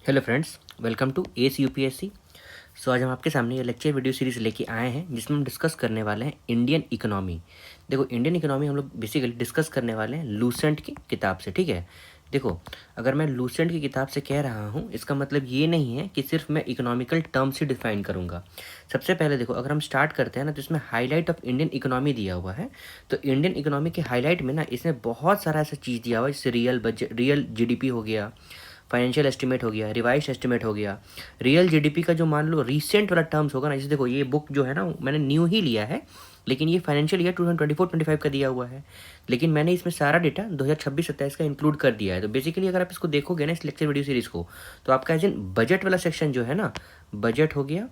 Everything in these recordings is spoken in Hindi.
Hello friends, welcome to S UPSC. आज हम आपके सामने ये लेक्चर वीडियो सीरीज़ लेके आए हैं जिसमें हम डिस्कस करने वाले हैं इंडियन इकोनॉमी। देखो, इंडियन इकोनॉमी हम लोग बेसिकली डिस्कस करने वाले हैं लूसेंट की किताब से। ठीक है, देखो, अगर मैं लूसेंट की किताब से कह रहा हूँ इसका मतलब ये नहीं है कि सिर्फ मैं इकोनॉमिकल टर्म्स ही डिफाइन करूँगा। सबसे पहले देखो, अगर हम स्टार्ट करते हैं ना तो इसमें हाईलाइट ऑफ इंडियन इकोनॉमी दिया हुआ है। तो इंडियन इकोनॉमी के हाईलाइट में ना इसमें बहुत सारा ऐसा चीज़ दिया हुआ है, जैसे रियल बजट, रियल जीडीपी हो गया, फाइनेंशियल एस्टिमेट हो गया, रिवाइज एस्टिमेट हो गया। रियल जीडीपी का जो मान लो रिसेंट वाला टर्म्स होगा ना, जैसे देखो ये बुक जो है ना मैंने न्यू ही लिया है, लेकिन ये फाइनेंशियल ईयर 2024-25 का दिया हुआ है, लेकिन मैंने इसमें सारा डेटा 2026-27 का इंक्लूड कर दिया है। तो बेसिकली अगर आप इसको देखोगे ना, इस लेक्चर वीडियो सीरीज़ को, तो आपका एज इन बजट वाला सेक्शन जो है ना, बजट हो गया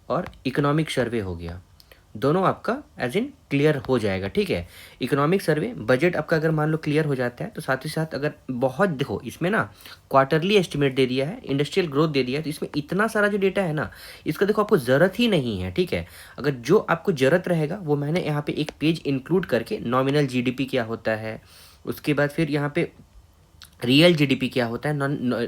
और इकोनॉमिक सर्वे हो गया, दोनों आपका एज इन क्लियर हो जाएगा। ठीक है, इकोनॉमिक सर्वे बजट आपका अगर मान लो क्लियर हो जाता है, तो साथ ही साथ अगर बहुत देखो इसमें ना क्वार्टरली एस्टिमेट दे दिया है, इंडस्ट्रियल ग्रोथ दे दिया है, तो इसमें इतना सारा जो डेटा है ना, इसका देखो आपको ज़रूरत ही नहीं है। ठीक है, अगर जो आपको ज़रूरत रहेगा वो मैंने यहाँ पे एक पेज इंक्लूड करके, नॉमिनल जीडीपी क्या होता है, उसके बाद फिर यहाँ पे रियल जीडीपी क्या होता है,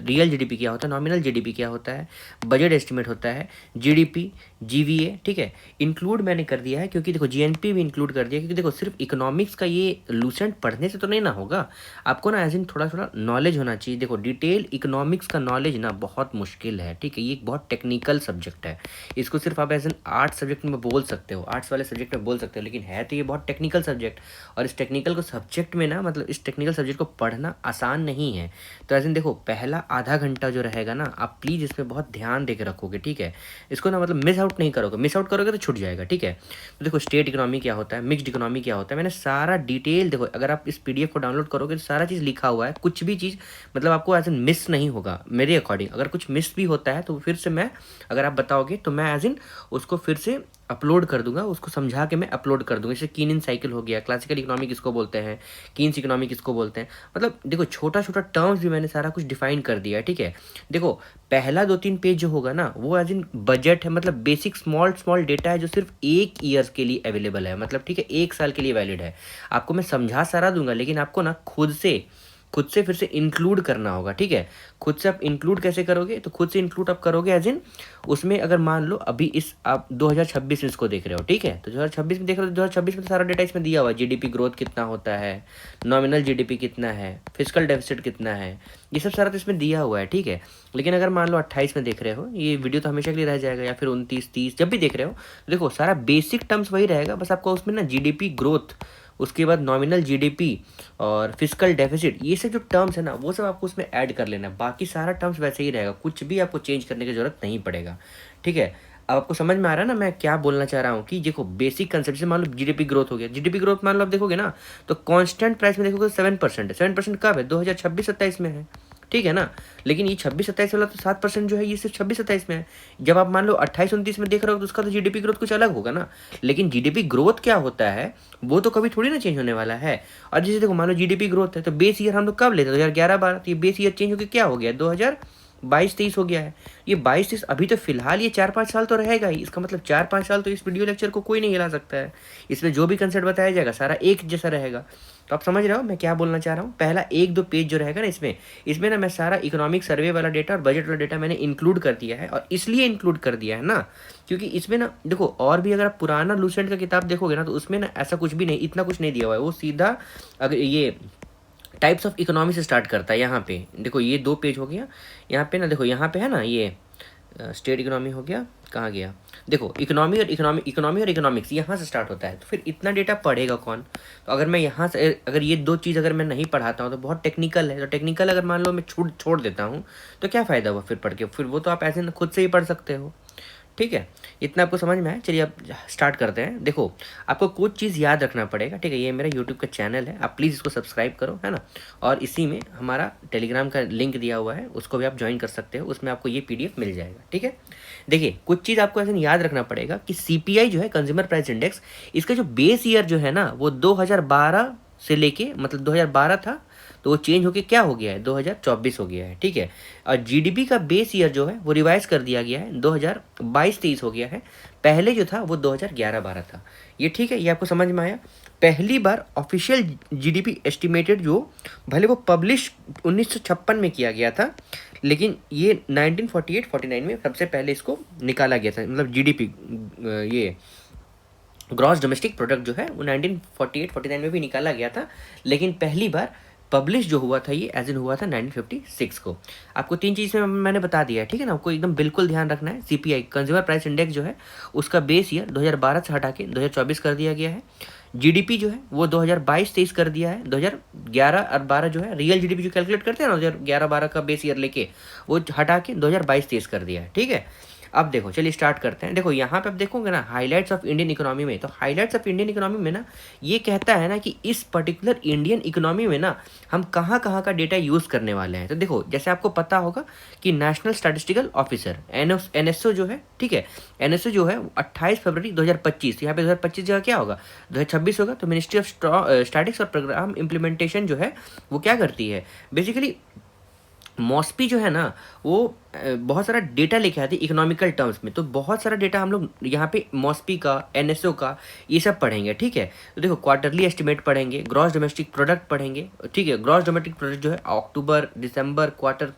रियल जीडीपी क्या होता है, नॉमिनल जीडीपी क्या होता है, बजट एस्टिमेट होता है, जीडीपी, जीवीए। ठीक है, इंक्लूड मैंने कर दिया है क्योंकि देखो जीएनपी भी इंक्लूड कर दिया, क्योंकि देखो सिर्फ इकोनॉमिक्स का ये लूसेंट पढ़ने से तो नहीं ना होगा, आपको ना एज इन थोड़ा थोड़ा नॉलेज होना चाहिए। देखो डिटेल इकोनॉमिक्स का नॉलेज ना बहुत मुश्किल है। ठीक है, ये एक बहुत टेक्निकल सब्जेक्ट है, इसको सिर्फ आप एज एन आर्ट्स सब्जेक्ट में बोल सकते हो, आर्ट्स वाले सब्जेक्ट में बोल सकते हो, लेकिन है तो ये बहुत टेक्निकल सब्जेक्ट। और इस टेक्निकल को सब्जेक्ट में ना, मतलब इस टेक्निकल सब्जेक्ट को पढ़ना आसान नहीं है। तो ऐसे देखो, पहला आधा घंटा जो रहेगा ना, आप प्लीज़ इसमें बहुत ध्यान दे के रखोगे। ठीक है, इसको ना मतलब मिस आउट नहीं करोगे, मिस आउट करोगे तो छूट जाएगा। ठीक है, तो देखो स्टेट इकोनॉमी क्या होता है, मिक्स्ड इकोनॉमी क्या होता है, मैंने सारा डिटेल, देखो अगर आप इस पीडीएफ को डाउनलोड करोगे तो सारा चीज़ लिखा हुआ है, कुछ भी चीज़ मतलब आपको एज इन मिस नहीं होगा मेरे अकॉर्डिंग। अगर कुछ मिस भी होता है तो फिर से मैं, अगर आप बताओगे तो मैं एज इन उसको फिर से अपलोड कर दूंगा, उसको समझा के मैं अपलोड कर दूंगा। जैसे कीन इन साइकिल हो गया, क्लासिकल इकोनॉमी किसको बोलते हैं, कीन्स इकोनॉमी किसको बोलते हैं, मतलब देखो छोटा छोटा टर्म्स भी मैंने सारा कुछ डिफाइन कर दिया है। ठीक है, देखो पहला 2-3 पेज जो होगा ना वो एज इन बजट है, मतलब बेसिक स्मॉल स्मॉल डेटा है जो सिर्फ 1 ईयर के लिए अवेलेबल है, मतलब ठीक है 1 साल के लिए वैलिड है। आपको मैं समझा सारा दूंगा, लेकिन आपको ना खुद से फिर से इंक्लूड करना होगा। ठीक है, खुद से आप इंक्लूड कैसे करोगे, तो खुद से इंक्लूड आप करोगे एज इन उसमें, अगर मान लो अभी इस आप 2026 में इसको देख रहे हो, ठीक है, तो 2026 में देख रहे हो, 2026 में तो सारा डेटा इसमें दिया हुआ है, जीडीपी ग्रोथ कितना होता है, नॉमिनल जीडीपी कितना है, फिजिकल डेफिसिट कितना है, ये सब सारा तो इसमें दिया हुआ है। ठीक है, लेकिन अगर मान लो 28 में देख रहे हो, ये वीडियो तो हमेशा के लिए रह जाएगा, या फिर 29-30 जब भी देख रहे हो, तो देखो सारा बेसिक टर्म्स वही रहेगा, बस आपको उसमें ना जीडीपी ग्रोथ, उसके बाद नॉमिनल जीडीपी और फिजिकल डेफिसिट, ये सब जो टर्म्स है ना वो सब आपको उसमें ऐड कर लेना है, बाकी सारा टर्म्स वैसे ही रहेगा, कुछ भी आपको चेंज करने की जरूरत नहीं पड़ेगा। ठीक है, अब आपको समझ में आ रहा है ना मैं क्या बोलना चाह रहा हूँ, कि देखो बेसिक कंसेप्ट से मान लो जीडीपी ग्रोथ हो गया, जीडीपी ग्रोथ मान लो आप देखोगे ना तो कांस्टेंट प्राइस में देखोगे 7% है। 7% कब है, 2026-27 में है। ठीक है ना, लेकिन ये 26-27 वाला तो 7% जो है ये सिर्फ 26-27 में है। जब आप मान लो 28-29 में देख रहे हो तो उसका तो जीडीपी ग्रोथ कुछ अलग होगा ना, लेकिन जीडीपी ग्रोथ क्या होता है वो तो कभी थोड़ी ना चेंज होने वाला है। और जैसे देखो मान लो जीडीपी ग्रोथ है, तो बेस ईयर हम लोग कब लेते हैं, 2011-12, तो ये बेस ईयर चेंज होकर क्या हो गया, 2022-23 हो गया है। ये 22-23 अभी तो फिलहाल ये 4-5 साल तो रहेगा ही, इसका मतलब 4-5 साल तो इस वीडियो लेक्चर को कोई नहीं हिला सकता है। इसमें जो भी कंसेप्ट बताया जाएगा सारा एक जैसा रहेगा। तो आप समझ रहे हो मैं क्या बोलना चाह रहा हूँ। पहला 1-2 पेज जो रहेगा ना इसमें इसमें ना मैं सारा इकोनॉमिक सर्वे वाला डेटा और बजट वाला डेटा मैंने इंक्लूड कर दिया है, और इसलिए इंक्लूड कर दिया है ना क्योंकि इसमें ना देखो, और भी अगर आप पुराना लूसेंट का किताब देखोगे ना तो उसमें ना ऐसा कुछ भी नहीं, इतना कुछ नहीं दिया हुआ है, वो सीधा अगर ये टाइप्स ऑफ इकोनॉमी से स्टार्ट करता है। यहाँ पे देखो ये 2 पेज हो गया, यहाँ पे ना देखो यहाँ पे है ना ये स्टेट इकोनॉमी हो गया, कहाँ गया, देखो इकोनॉमी और इकोनॉमिक्स यहाँ से स्टार्ट होता है, तो फिर इतना डेटा पढ़ेगा कौन। तो अगर मैं यहाँ से अगर ये 2 चीज़ अगर मैं नहीं पढ़ाता हूँ तो बहुत टेक्निकल है, तो टेक्निकल अगर मान लो मैं छोड़ देता हूँ तो क्या फ़ायदा हुआ फिर पढ़ के, फिर वो तो आप ऐसे खुद से ही पढ़ सकते हो। ठीक है, इतना आपको समझ में आया, चलिए अब स्टार्ट करते हैं। देखो आपको कुछ चीज़ याद रखना पड़ेगा। ठीक है, ये मेरा यूट्यूब का चैनल है, आप प्लीज़ इसको सब्सक्राइब करो, है ना, और इसी में हमारा टेलीग्राम का लिंक दिया हुआ है, उसको भी आप ज्वाइन कर सकते हो, उसमें आपको ये पीडीएफ मिल जाएगा। ठीक है, देखिए कुछ चीज़ आपको ऐसे याद रखना पड़ेगा कि सीपीआई जो है, कंज्यूमर प्राइस इंडेक्स, इसका जो बेस ईयर जो है ना वो 2012 से लेके, मतलब 2012 था तो वो चेंज होके क्या हो गया है, 2024 हो गया है। ठीक है, और जीडीपी का बेस ईयर जो है वो रिवाइज कर दिया गया है, 2022-23 हो गया है, पहले जो था वो 2011-12 था। ये ठीक है, ये आपको समझ में आया। पहली बार ऑफिशियल जीडीपी एस्टिमेटेड जो भले वो पब्लिश 1956 में किया गया था, लेकिन ये 1948-49 में सबसे पहले इसको निकाला गया था। मतलब जीडीपी ये ग्रॉस डोमेस्टिक प्रोडक्ट जो है वो 1948-49 में भी निकाला गया था, लेकिन पहली बार पब्लिश जो हुआ था ये एज इन हुआ था 1956 को। आपको तीन चीज़ में मैंने बता दिया है, ठीक है ना। आपको एकदम बिल्कुल ध्यान रखना है। सीपीआई कंज्यूमर प्राइस इंडेक्स जो है उसका बेस ईयर 2012 से हटा के 2024 कर दिया गया है। जीडीपी जो है वो 2022-23 कर दिया है। 2011 और 12 जो है रियल जीडीपी जो कैलकुलेट करते हैं ना 2011-12 का बेस ईयर लेके, वो हटा के 2022-23 कर दिया है, ठीक है। अब देखो, चलिए स्टार्ट करते हैं। देखो यहाँ पे आप देखोगे ना हाइलाइट्स ऑफ इंडियन इकोनॉमी में, तो हाइलाइट्स ऑफ इंडियन इकोनॉमी में ना ये कहता है ना कि इस पर्टिकुलर इंडियन इकोनॉमी में ना हम कहाँ कहाँ का डेटा यूज़ करने वाले हैं। तो देखो, जैसे आपको पता होगा कि नेशनल स्टैटिस्टिकल ऑफिसर एनएसओ जो है, ठीक है, एनएसओ जो है 28 फरवरी 2025, यहाँ पे 2025 जगह क्या होगा 2026 होगा। तो मिनिस्ट्री ऑफ स्टैटिक्स और प्रोग्राम इम्प्लीमेंटेशन जो है वो क्या करती है, बेसिकली मॉस्पी जो है ना वो बहुत सारा डेटा लेके आती है इकोनॉमिकल टर्म्स में। तो बहुत सारा डेटा हम लोग यहाँ पे मॉस्पी का, एनएसओ का, ये सब पढ़ेंगे, ठीक है। तो देखो, क्वार्टरली एस्टिमेट पढ़ेंगे, ग्रॉस डोमेस्टिक प्रोडक्ट पढ़ेंगे, ठीक है। ग्रॉस डोमेस्टिक प्रोडक्ट जो है अक्टूबर दिसंबर क्वार्टर,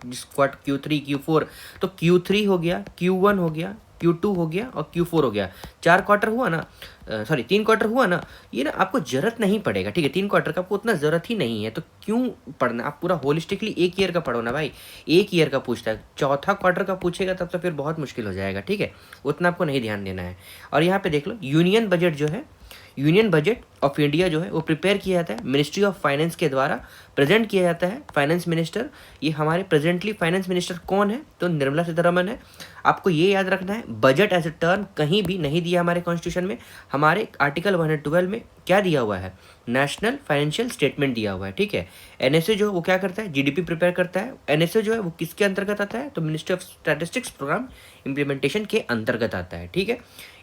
Q3 Q4, तो Q3 हो गया, Q1 हो गया, Q2 हो गया और Q4 हो गया। 4 क्वार्टर हुआ ना, सॉरी 3 क्वार्टर हुआ ना। ये ना आपको जरूरत नहीं पड़ेगा, ठीक है। 3 क्वार्टर का आपको उतना ज़रूरत ही नहीं है, तो क्यों पढ़ना। आप पूरा होलिस्टिकली एक ईयर का पढ़ो ना भाई। एक ईयर का पूछता है, चौथा क्वार्टर का पूछेगा तब तो फिर बहुत मुश्किल हो जाएगा, ठीक है। उतना आपको नहीं ध्यान देना है। और यहाँ पे देख लो, यूनियन बजट जो है, यूनियन बजट ऑफ इंडिया जो है वो प्रिपेयर किया जाता है मिनिस्ट्री ऑफ फाइनेंस के द्वारा, प्रेजेंट किया जाता है फाइनेंस मिनिस्टर। ये हमारे प्रेजेंटली फाइनेंस मिनिस्टर कौन है, तो निर्मला सीतारमण है। आपको ये याद रखना है, बजट एज ए टर्म कहीं भी नहीं दिया हमारे कॉन्स्टिट्यूशन में। हमारे आर्टिकल 112 में क्या दिया हुआ है, नेशनल फाइनेंशियल स्टेटमेंट दिया हुआ है, ठीक है। एनएसए जो वो क्या करता है, जीडीपी प्रिपेयर करता है। एनएसए जो है वो किसके अंतर्गत आता है, तो ministry of statistics programme implementation के अंतर्गत आता है, ठीक है।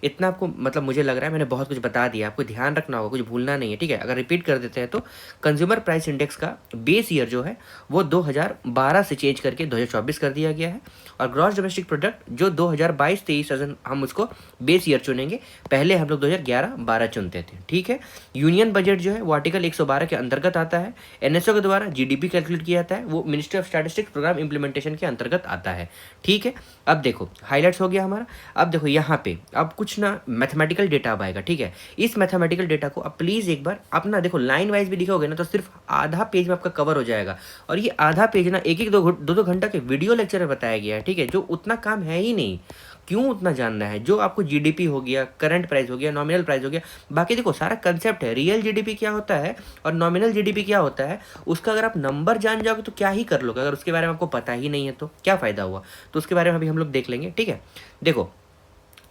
इतना आपको मतलब मुझे लग रहा है मैंने बहुत कुछ बता दिया, आपको ध्यान रखना होगा, कुछ भूलना नहीं है, ठीक है। अगर रिपीट कर देते हैं तो कंज्यूमर प्राइस इंडेक्स का बेस ईयर जो है वो 2012 से चेंज करके 2024 कर दिया गया है। और ग्रॉस डोमेस्टिक प्रोडक्ट जो 2022-23 हम उसको बेस ईयर चुनेंगे, पहले हम लोग 2011-12 चुनते थे, ठीक है। यूनियन बजट जो है वो आर्टिकल 112 के अंतर्गत आता है। एनएसओ के द्वारा जीडीपी कैलकुलेट किया जाता है, वो ministry of statistics programme implementation के अंतर्गत आता है, ठीक है। अब देखो हाईलाइट्स हो गया हमारा। अब देखो यहाँ पे अब कुछ ना मैथमेटिकल डेटा अब आएगा, ठीक है। इस मैथमेटिकल डेटा को अब प्लीज़ एक बार अपना देखो, लाइन वाइज भी लिखोगे ना तो सिर्फ आधा पेज में आपका कवर हो जाएगा। और ये आधा पेज ना एक एक दो घंटा के वीडियो लेक्चर में बताया गया है, ठीक है, जो उतना काम है ही नहीं। क्यों उतना जानना है, जो आपको जीडीपी हो गया, करंट प्राइस हो गया, नॉमिनल प्राइस हो गया, बाकी देखो सारा कंसेप्ट है। रियल जीडीपी क्या होता है और नॉमिनल जीडीपी क्या होता है, उसका अगर आप नंबर जान जाओगे तो क्या ही कर लोगे। अगर उसके बारे में आपको पता ही नहीं है तो क्या फ़ायदा हुआ। तो उसके बारे में अभी हम लोग देख लेंगे, ठीक है। देखो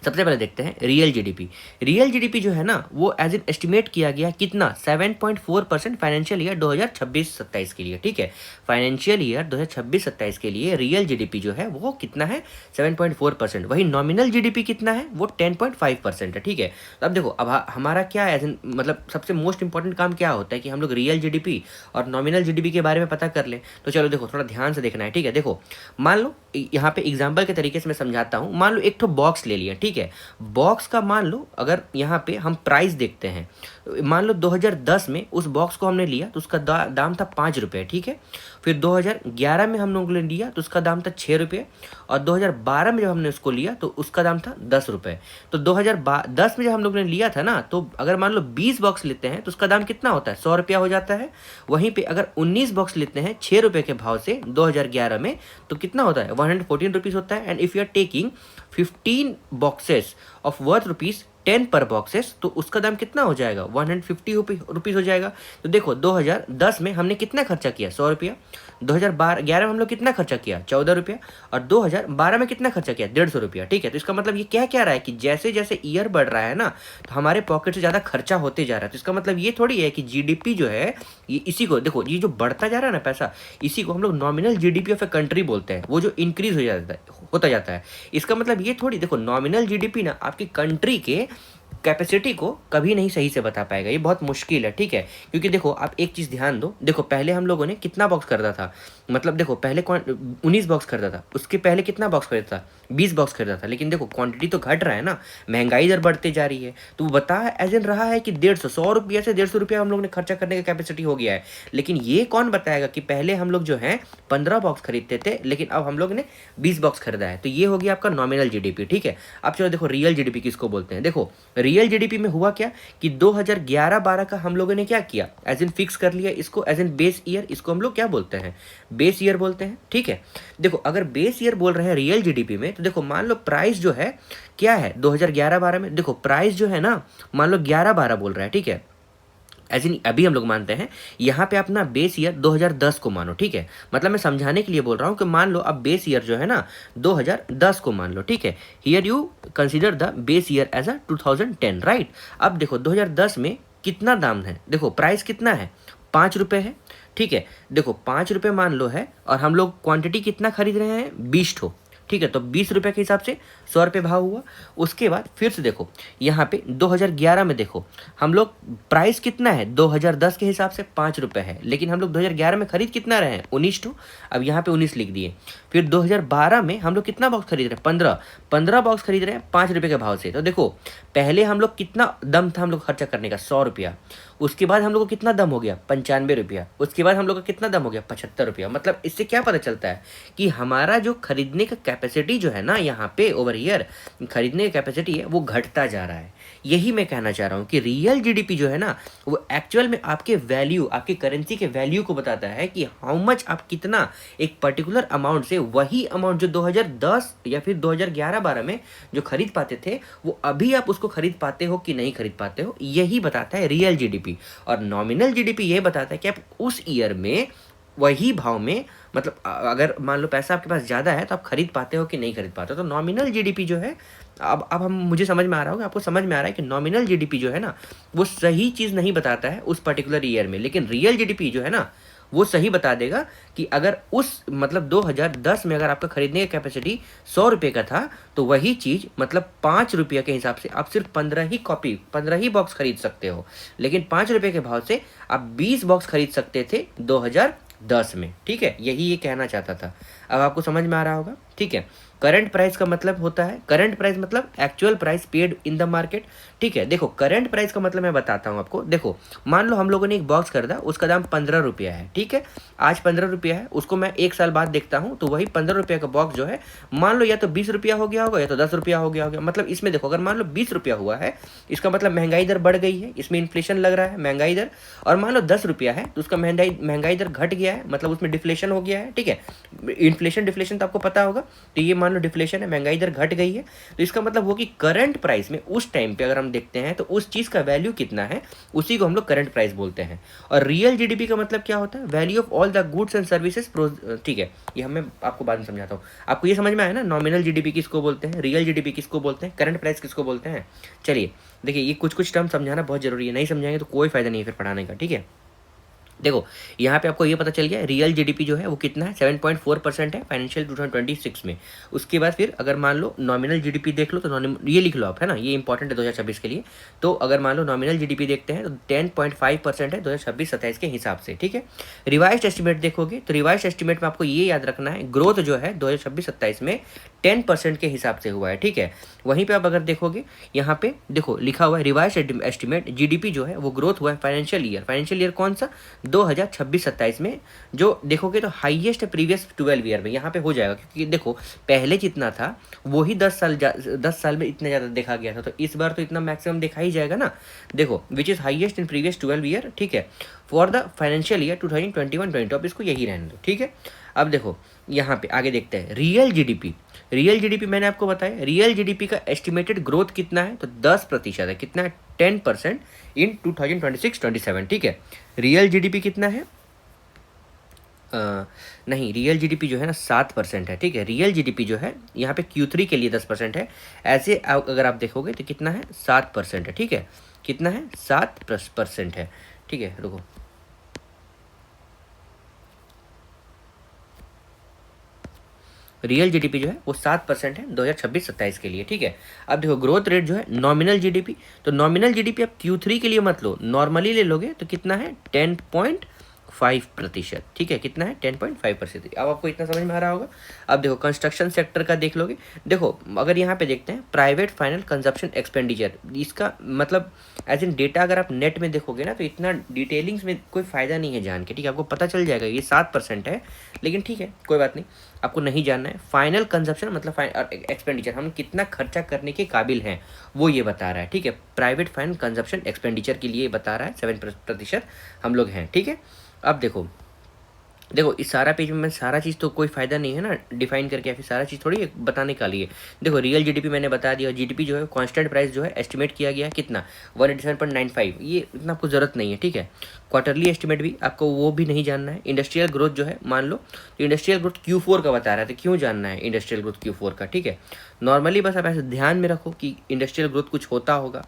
सबसे पहले देखते हैं रियल जीडीपी। रियल जीडीपी जो है ना वो एज इन एस्टिमेट किया गया कितना, 7.4% फाइनेंशियल ईयर 2026-27 के लिए, ठीक है। फाइनेंशियल ईयर 2026-27 के लिए रियल जीडीपी जो है वो कितना है, 7.4%। वही नॉमिनल जीडीपी कितना है, वो 10.5% है, ठीक है। तो अब देखो, अब हमारा क्या एज इन मतलब सबसे मोस्ट इंपॉर्टेंट काम क्या होता है कि हम लोग रियल जीडीपी और नॉमिनल जीडीपी के बारे में पता कर लें। तो चलो देखो थोड़ा ध्यान से देखना है, ठीक है। देखो मान लो यहाँ पे एग्जाम्पल के तरीके से मैं समझाता हूँ। मान लो एक तो बॉक्स ले लिया, ठीक है। बॉक्स का मान लो अगर यहाँ पे हम प्राइस देखते हैं, मान लो 2010 में उस बॉक्स को हमने लिया तो उसका दाम था 5 रुपये, ठीक है। फिर 2011 में हम लोगों ने लिया तो उसका दाम था 6 रुपये। और 2012 में जब हमने उसको लिया तो उसका दाम था 10 रुपये। तो 2010 में जब हम लोगों ने लिया था ना, तो अगर मान लो 20 बॉक्स लेते हैं तो उसका दाम कितना होता है, 100 रुपया हो जाता है। वहीं पे अगर 19 बॉक्स लेते हैं 6 रुपये के भाव से 2011 में, तो कितना होता है, 114 रुपीज़ होता है। And if you are taking 15 boxes of worth ₹10 पर बॉक्सेस, तो उसका दाम कितना हो जाएगा, 150 रुपीज़ हो जाएगा। तो देखो 2010 में हमने कितना खर्चा किया, 100 रुपया। 2011 में हम लोग कितना खर्चा किया, 14 रुपया। और 2012 में कितना खर्चा किया, 150 रुपया, ठीक है। तो इसका मतलब ये क्या रहा है कि जैसे जैसे ईयर बढ़ रहा है ना, तो हमारे पॉकेट से ज़्यादा खर्चा होते जा रहा है। तो इसका मतलब ये थोड़ी है कि जीडीपी जो है ये इसी को देखो, ये जो बढ़ता जा रहा है ना पैसा, इसी को हम लोग nominal GDP of a country बोलते हैं, वो जो इंक्रीज होता जाता है। इसका मतलब ये थोड़ी, देखो नॉमिनल जीडीपी ना आपकी कंट्री के कैपेसिटी को कभी नहीं सही से बता पाएगा, ये बहुत मुश्किल है, ठीक है। क्योंकि देखो आप एक चीज़ ध्यान दो, देखो पहले हम लोगों ने कितना बॉक्स खरीदा था, मतलब देखो पहले 19 बॉक्स खरीदा था, उसके पहले कितना बॉक्स खरीदा था, 20 बॉक्स खरीदा था, लेकिन देखो क्वांटिटी तो घट रहा है ना, महंगाई इधर बढ़ते जा रही है, तो वो बता एज इन रहा है कि 150 से 150 हम लोग ने खर्चा करने का कैपेसिटी हो गया है। लेकिन ये कौन बताएगा कि पहले हम लोग जो है 15 बॉक्स खरीदते थे, लेकिन अब हम लोग ने 20 बॉक्स खरीदा है। तो ये हो गया आपका नॉमिनल जीडीपी, ठीक है। अब चलो देखो रियल जीडीपी किसको बोलते हैं। देखो रियल जीडीपी में हुआ क्या कि 2011-12 का हम लोगों ने क्या किया, एज इन फिक्स कर लिया इसको एज इन बेस ईयर, इसको हम लोग क्या बोलते हैं, बेस ईयर बोलते हैं, ठीक है। देखो अगर बेस ईयर बोल रहे हैं रियल जीडीपी में, तो देखो मान लो प्राइस जो है क्या है 2011-12 में, देखो प्राइस जो है ना मान लो 11-12 बोल रहा है, ठीक है। एज इन अभी हम लोग मानते हैं यहाँ पे अपना बेस ईयर 2010 को मानो, ठीक है। मतलब मैं समझाने के लिए बोल रहा हूँ कि मान लो अब बेस ईयर जो है ना 2010 को मान लो, ठीक है। Here you consider the base year as a 2010, right. अब देखो 2010 में कितना दाम है, देखो प्राइस कितना है, 5 रुपये है, ठीक है। देखो 5 रुपये मान लो है, और हम लोग क्वांटिटी कितना खरीद रहे हैं, 20 ठो, ठीक है। तो 20 रुपये के हिसाब से 100 रुपये भाव हुआ। उसके बाद फिर से देखो यहाँ पे 2011 में देखो हम लोग प्राइस कितना है 2010 के हिसाब से 5 रुपये है, लेकिन हम लोग 2011 में खरीद कितना रहे हैं, 19 टू, अब यहाँ पे 19 लिख दिए। फिर 2012 में हम लोग कितना बॉक्स खरीद रहे हैं, 15 बॉक्स खरीद रहे हैं 5 रुपये के भाव से। तो देखो पहले हम लोग कितना दम था हम लोग खर्चा करने का, 100 रुपया। उसके बाद हम लोग को कितना दम हो गया, 95 रुपया। उसके बाद हम लोग का कितना दम हो गया, 75 रुपया। मतलब इससे क्या पता चलता है कि हमारा जो खरीदने का कैपेसिटी जो है ना यहाँ पे ओवर ईयर, खरीदने की कैपेसिटी है वो घटता जा रहा है। यही मैं कहना चाह रहा हूँ कि रियल जीडीपी जो है ना वो एक्चुअल में आपके वैल्यू, आपकी करेंसी के वैल्यू को बताता है कि हाउ मच आप कितना एक पर्टिकुलर अमाउंट से वही अमाउंट जो 2010 या फिर 2011-12 में जो खरीद पाते थे वो अभी आप उसको खरीद पाते हो कि नहीं खरीद पाते हो, यही बताता है रियल जीडीपी। और नॉमिनल जीडीपी ये बताता है कि आप उस ईयर में वही भाव में, मतलब अगर मान लो पैसा आपके पास ज़्यादा है तो आप खरीद पाते हो कि नहीं खरीद पाते हो। तो नॉमिनल जीडीपी जो है, अब हम मुझे समझ में आ रहा होगा, आपको समझ में आ रहा है कि नॉमिनल जीडीपी जो है ना वो सही चीज़ नहीं बताता है उस पर्टिकुलर ईयर में, लेकिन रियल जीडीपी जो है ना वो सही बता देगा कि अगर उस मतलब 2010 में अगर आपका खरीदने का कैपेसिटी 100 रुपये का था तो वही चीज़ मतलब 5 रुपये के हिसाब से आप सिर्फ 15 ही बॉक्स खरीद सकते हो, लेकिन 5 रुपये के भाव से आप 20 बॉक्स खरीद सकते थे 2010 में, ठीक है। यही ये कहना चाहता था। अब आपको समझ में आ रहा होगा, ठीक है। करंट प्राइस का मतलब होता है, करंट प्राइस मतलब actual price paid in the market, ठीक है। देखो करंट प्राइस का मतलब मैं बताता हूँ आपको। देखो मान लो हम लोगों ने एक बॉक्स खरीदा, उसका दाम 15 रुपया है, ठीक है। आज 15 रुपया है, उसको मैं 1 साल बाद देखता हूँ तो वही 15 रुपये का बॉक्स जो है मान लो या तो 20 रुपया हो गया होगा या तो 10 रुपया हो गया होगा। मतलब इसमें देखो अगर मान लो 20 रुपया हुआ है, इसका मतलब महंगाई दर बढ़ गई है, इसमें इन्फ्लेशन लग रहा है, महंगाई दर। और मान लो 10 रुपया है तो उसका महंगाई दर घट गया है, मतलब उसमें डिफ्लेशन हो गया है, ठीक है। इन्फ्लेशन डिफ्लेशन तो आपको पता होगा, तो ये मान लो डिफ्लेशन है, महंगाई दर घट गई है। तो इसका मतलब वो कि करंट प्राइस में उस टाइम पे अगर हम देखते हैं तो उस चीज़ का वैल्यू कितना है उसी को हम लोग करंट प्राइस बोलते हैं। और रियल जीडीपी का मतलब क्या होता है, value of all the goods and services, ठीक है। ये मैं आपको बाद में समझाता हूँ। आपको ये समझ में आया ना, नॉमिनल जीडीपी किसको बोलते हैं, रियल जीडीपी किसको बोलते हैं, करंट प्राइस किसको बोलते हैं। चलिए देखिए ये कुछ टर्म समझाना बहुत जरूरी है, नहीं समझाएंगे तो कोई फायदा नहीं है फिर पढ़ाने का, ठीक है। देखो यहाँ पे आपको ये पता चल गया रियल जीडीपी जो है वो कितना है, 7.4% है फाइनेंशियल 2026 में। उसके बाद फिर अगर मान लो नॉमिनल जीडीपी देख लो तो ये लिख लो आप, है ना, ये इंपॉर्टेंट है 2026 के लिए। तो अगर मान लो नॉमिनल जीडीपी देखते हैं तो 10.5% है 2026-27 के हिसाब से, ठीक है। रिवाइज्ड एस्टिमेट देखोगे तो रिवाइज्ड एस्टिमेट में आपको ये याद रखना है ग्रोथ जो है 2026-27 में 10% के हिसाब से हुआ है, ठीक है। वहीं पे आप अगर देखोगे यहाँ पे देखो लिखा हुआ है रिवाइज्ड एस्टिमेट जीडीपी जो है वो ग्रोथ हुआ है फाइनेंशियल ईयर कौन सा, 2026-27 में। जो देखोगे तो हाईएस्ट प्रीवियस 12 ईयर में यहाँ पे हो जाएगा, क्योंकि देखो पहले जितना था वही 10 साल में इतना ज़्यादा देखा गया था, तो इस बार तो इतना मैक्सिमम देखा ही जाएगा ना। देखो which is highest in previous 12 year, ठीक है, फॉर द फाइनेंशियल ईयर 2021-22। अब इसको यही रहने दो, ठीक है। अब देखो यहाँ पे आगे देखते हैं रियल जीडीपी मैंने आपको बताया रियल जीडीपी का एस्टिमेटेड ग्रोथ कितना है, तो 10% है, कितना है 10% इन 2026-27, ठीक है। रियल जीडीपी कितना है, नहीं रियल जीडीपी जो है ना 7% है, ठीक है। रियल जीडीपी जो है यहाँ पे Q3 के लिए 10% है, ऐसे अगर आप देखोगे तो कितना है 7% है, ठीक है। कितना है 7% है, ठीक है। रुको रियल जीडीपी जो है वो 7% है 2026-27 के लिए, ठीक है। अब देखो ग्रोथ रेट जो है नॉमिनल जीडीपी, तो नॉमिनल जीडीपी आप Q3 के लिए मत लो, नॉर्मली ले लोगे तो कितना है 10.5%, ठीक है, कितना है 10.5%। अब आपको इतना समझ में आ रहा होगा। अब देखो कंस्ट्रक्शन सेक्टर का देख लोगे, देखो अगर यहाँ पे देखते हैं प्राइवेट फाइनल कंजप्शन एक्सपेंडिचर, इसका मतलब एज इन डेटा अगर आप नेट में देखोगे ना तो इतना डिटेलिंग्स में कोई फ़ायदा नहीं है जान के, ठीक है, आपको पता चल जाएगा ये 7% है, लेकिन ठीक है कोई बात नहीं, आपको नहीं जानना है। फाइनल कंजप्शन मतलब एक्सपेंडिचर, हम कितना खर्चा करने के काबिल हैं वो ये बता रहा है, ठीक है। प्राइवेट फाइनल कंजप्शन एक्सपेंडिचर के लिए बता रहा है 7% हम लोग हैं, ठीक है। अब देखो इस सारा पेज में मैं सारा चीज़ तो कोई फ़ायदा नहीं है ना डिफाइन करके, या फिर सारा चीज़ थोड़ी बताने का लिए। देखो रियल जीडीपी मैंने बता दिया, जीडीपी जो है कांस्टेंट प्राइस जो है एस्टिमेट किया गया है कितना 187.95, ये इतना आपको ज़रूरत नहीं है, ठीक है। क्वार्टरली एस्टिमेट भी आपको वो भी नहीं जानना है। इंडस्ट्रियल ग्रोथ जो है मान लो तो इंडस्ट्रियल ग्रोथ Q4 का बता रहा है, तो क्यों जानना है इंडस्ट्रियल ग्रोथ Q4 का, ठीक है। नॉर्मली बस आप ऐसे ध्यान में रखो कि इंडस्ट्रियल ग्रोथ कुछ होता होगा,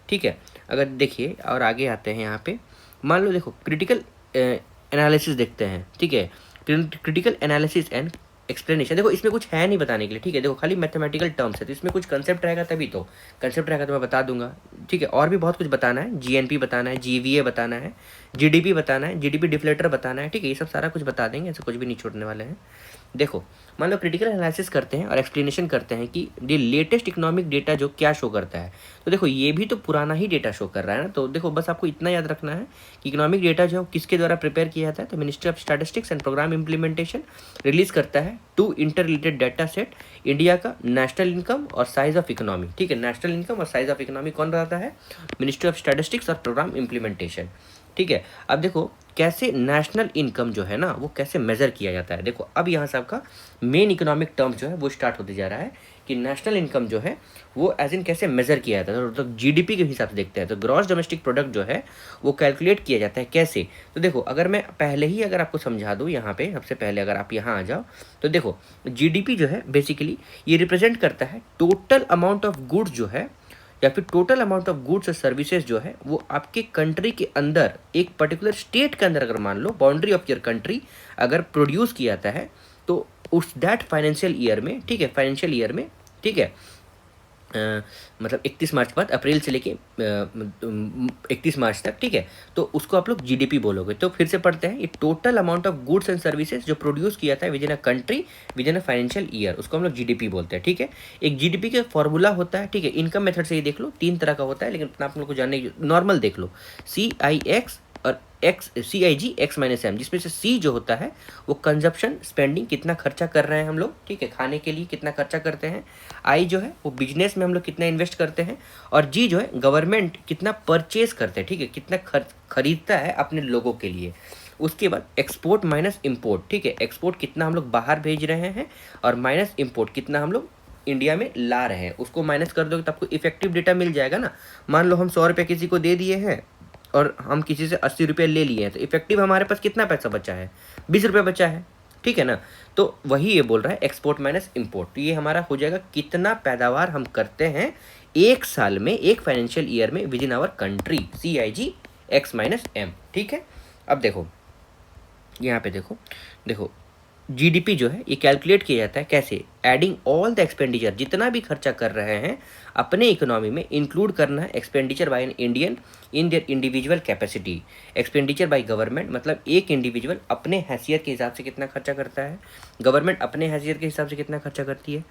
ठीक है। अगर देखिए और आगे आते हैं यहाँ पे, मान लो देखो क्रिटिकल एनालिसिस देखते हैं, ठीक है। क्रिटिकल एनालिसिस एंड एक्सप्लेनेशन, देखो इसमें कुछ है नहीं बताने के लिए, ठीक है। देखो खाली मैथमेटिकल टर्म्स है, तो इसमें कुछ कंसेप्ट रहेगा तभी तो, कंसेप्ट रहेगा तो मैं बता दूंगा, ठीक है। और भी बहुत कुछ बताना है, जीएनपी बताना है, जीवीए बताना है, जीडीपी बताना है, जीडीपी डिफ्लेटर बताना है, ठीक है। ये सब सारा कुछ बता देंगे, ऐसा कुछ भी नहीं छोड़ने वाले हैं। देखो मान लो क्रिटिकल एनालिसिस करते हैं और एक्सप्लेनेशन करते हैं कि द लेटेस्ट इकोनॉमिक डेटा जो क्या शो करता है, तो देखो ये भी तो पुराना ही डेटा शो कर रहा है ना। तो देखो बस आपको इतना याद रखना है कि इकोनॉमिक डेटा जो है किसके द्वारा प्रिपेयर किया जाता है, तो ministry of statistics and programme implementation release करता है 2 interrelated data set, India का नेशनल इनकम और साइज ऑफ इकोनॉमी, ठीक है। नेशनल इनकम और साइज ऑफ इकोनॉमी कौन बताता है, मिनिस्ट्री ऑफ स्टैटिस्टिक्स और प्रोग्राम इम्प्लीमेंटेशन, ठीक है। अब देखो कैसे नेशनल इनकम जो है ना वो कैसे मेज़र किया जाता है। देखो अब यहाँ से आपका मेन इकोनॉमिक टर्म जो है वो स्टार्ट होते जा रहा है कि नेशनल इनकम जो है वो एज इन कैसे मेज़र किया जाता है। तो जीडीपी के हिसाब से देखते हैं, तो ग्रॉस डोमेस्टिक प्रोडक्ट जो है वो कैलकुलेट किया जाता है कैसे। तो देखो अगर मैं पहले ही अगर आपको समझा दूँ यहाँ पे, सबसे पहले अगर आप यहाँ आ जाओ तो देखो जीडीपी जो है बेसिकली ये रिप्रेजेंट करता है टोटल अमाउंट ऑफ गुड्स जो है, या फिर टोटल अमाउंट ऑफ गुड्स और सर्विसेज जो है वो आपके कंट्री के अंदर एक पर्टिकुलर स्टेट के अंदर अगर मान लो बाउंड्री ऑफ योर कंट्री अगर प्रोड्यूस किया जाता है तो उस दैट फाइनेंशियल ईयर में, ठीक है, फाइनेंशियल ईयर में, ठीक है, मतलब 31 मार्च के बाद अप्रैल से लेके 31 मार्च तक, ठीक है, तो उसको आप लोग जीडीपी बोलोगे। तो फिर से पढ़ते हैं, ये total amount of goods and services जो प्रोड्यूस किया था with in a country with in a financial year, उसको हम लोग जीडीपी बोलते हैं, ठीक है। एक जीडीपी का फॉर्मूला होता है, ठीक है, इनकम मेथड से ये देख लो 3 तरह का होता है, लेकिन आप लोग को जानने नॉर्मल देख लो CIX और CIG X-M, जिसमें से C जो होता है वो कंजप्शन स्पेंडिंग कितना खर्चा कर रहे हैं हम लोग, ठीक है, खाने के लिए कितना खर्चा करते हैं, I जो है वो बिजनेस में हम लोग कितना इन्वेस्ट करते हैं, और G जो है गवर्नमेंट कितना परचेज करते हैं, ठीक है, कितना खरीदता है अपने लोगों के लिए। उसके बाद एक्सपोर्ट माइनस इम्पोर्ट, ठीक है, एक्सपोर्ट कितना हम लोग बाहर भेज रहे हैं और माइनस इम्पोर्ट कितना हम लोग इंडिया में ला रहे हैं, उसको माइनस कर दोगे तो आपको इफेक्टिव डेटा मिल जाएगा ना। मान लो हम 100 रुपये किसी को दे दिए हैं और हम किसी से 80 रुपये ले लिए हैं, तो इफेक्टिव हमारे पास कितना पैसा बचा है, 20 रुपये बचा है, ठीक है ना। तो वही ये बोल रहा है एक्सपोर्ट माइनस इम्पोर्ट, तो ये हमारा हो जाएगा कितना पैदावार हम करते हैं एक साल में, एक फाइनेंशियल ईयर में within our country, CIG X-M, ठीक है। अब देखो यहाँ पे देखो जीडीपी जो है ये कैलकुलेट किया जाता है कैसे, एडिंग ऑल द एक्सपेंडिचर, जितना भी खर्चा कर रहे हैं अपने इकोनॉमी में इंक्लूड करना है expenditure bye an Indian in their individual capacity. Expenditure by government मतलब एक इंडिविजुअल अपने हैसियत के हिसाब से कितना खर्चा करता है, गवर्नमेंट अपने हैसियत के हिसाब से कितना खर्चा करती है।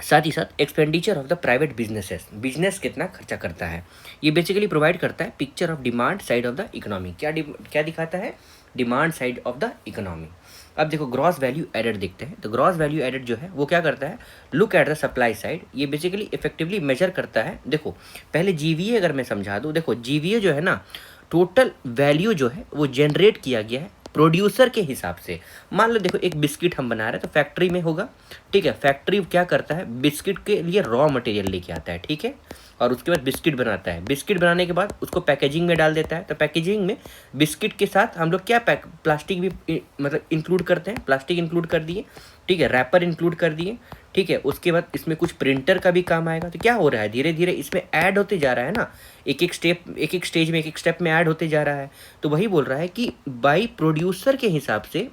साथ ही साथ expenditure of the private businesses, business कितना खर्चा करता है, ये बेसिकली प्रोवाइड करता है picture of demand side of the economy. क्या दिखाता है, demand side of the economy. अब देखो ग्रॉस वैल्यू एडेड देखते हैं, तो ग्रॉस वैल्यू एडेड जो है वो क्या करता है, look at the supply side, ये बेसिकली इफेक्टिवली मेजर करता है। देखो पहले जीवीए अगर मैं समझा दूँ, देखो जीवीए जो है ना टोटल वैल्यू जो है वो जनरेट किया गया है प्रोड्यूसर के हिसाब से। मान लो देखो एक बिस्किट हम बना रहे हैं तो फैक्ट्री में होगा, ठीक है, फैक्ट्री क्या करता है बिस्किट के लिए रॉ मटेरियल लेके आता है, ठीक है, और उसके बाद बिस्किट बनाता है, बिस्किट बनाने के बाद उसको पैकेजिंग में डाल देता है, तो पैकेजिंग में बिस्किट के साथ हम लोग क्या प्लास्टिक भी मतलब इंक्लूड करते हैं, प्लास्टिक इंक्लूड कर दिए, ठीक है, रैपर इंक्लूड कर दिए, ठीक है। उसके बाद इसमें कुछ प्रिंटर का भी काम आएगा, तो क्या हो रहा है धीरे धीरे इसमें ऐड होते जा रहा है ना, एक एक स्टेज में एक एक स्टेप में ऐड होते जा रहा है। तो वही बोल रहा है कि बाई प्रोड्यूसर के हिसाब से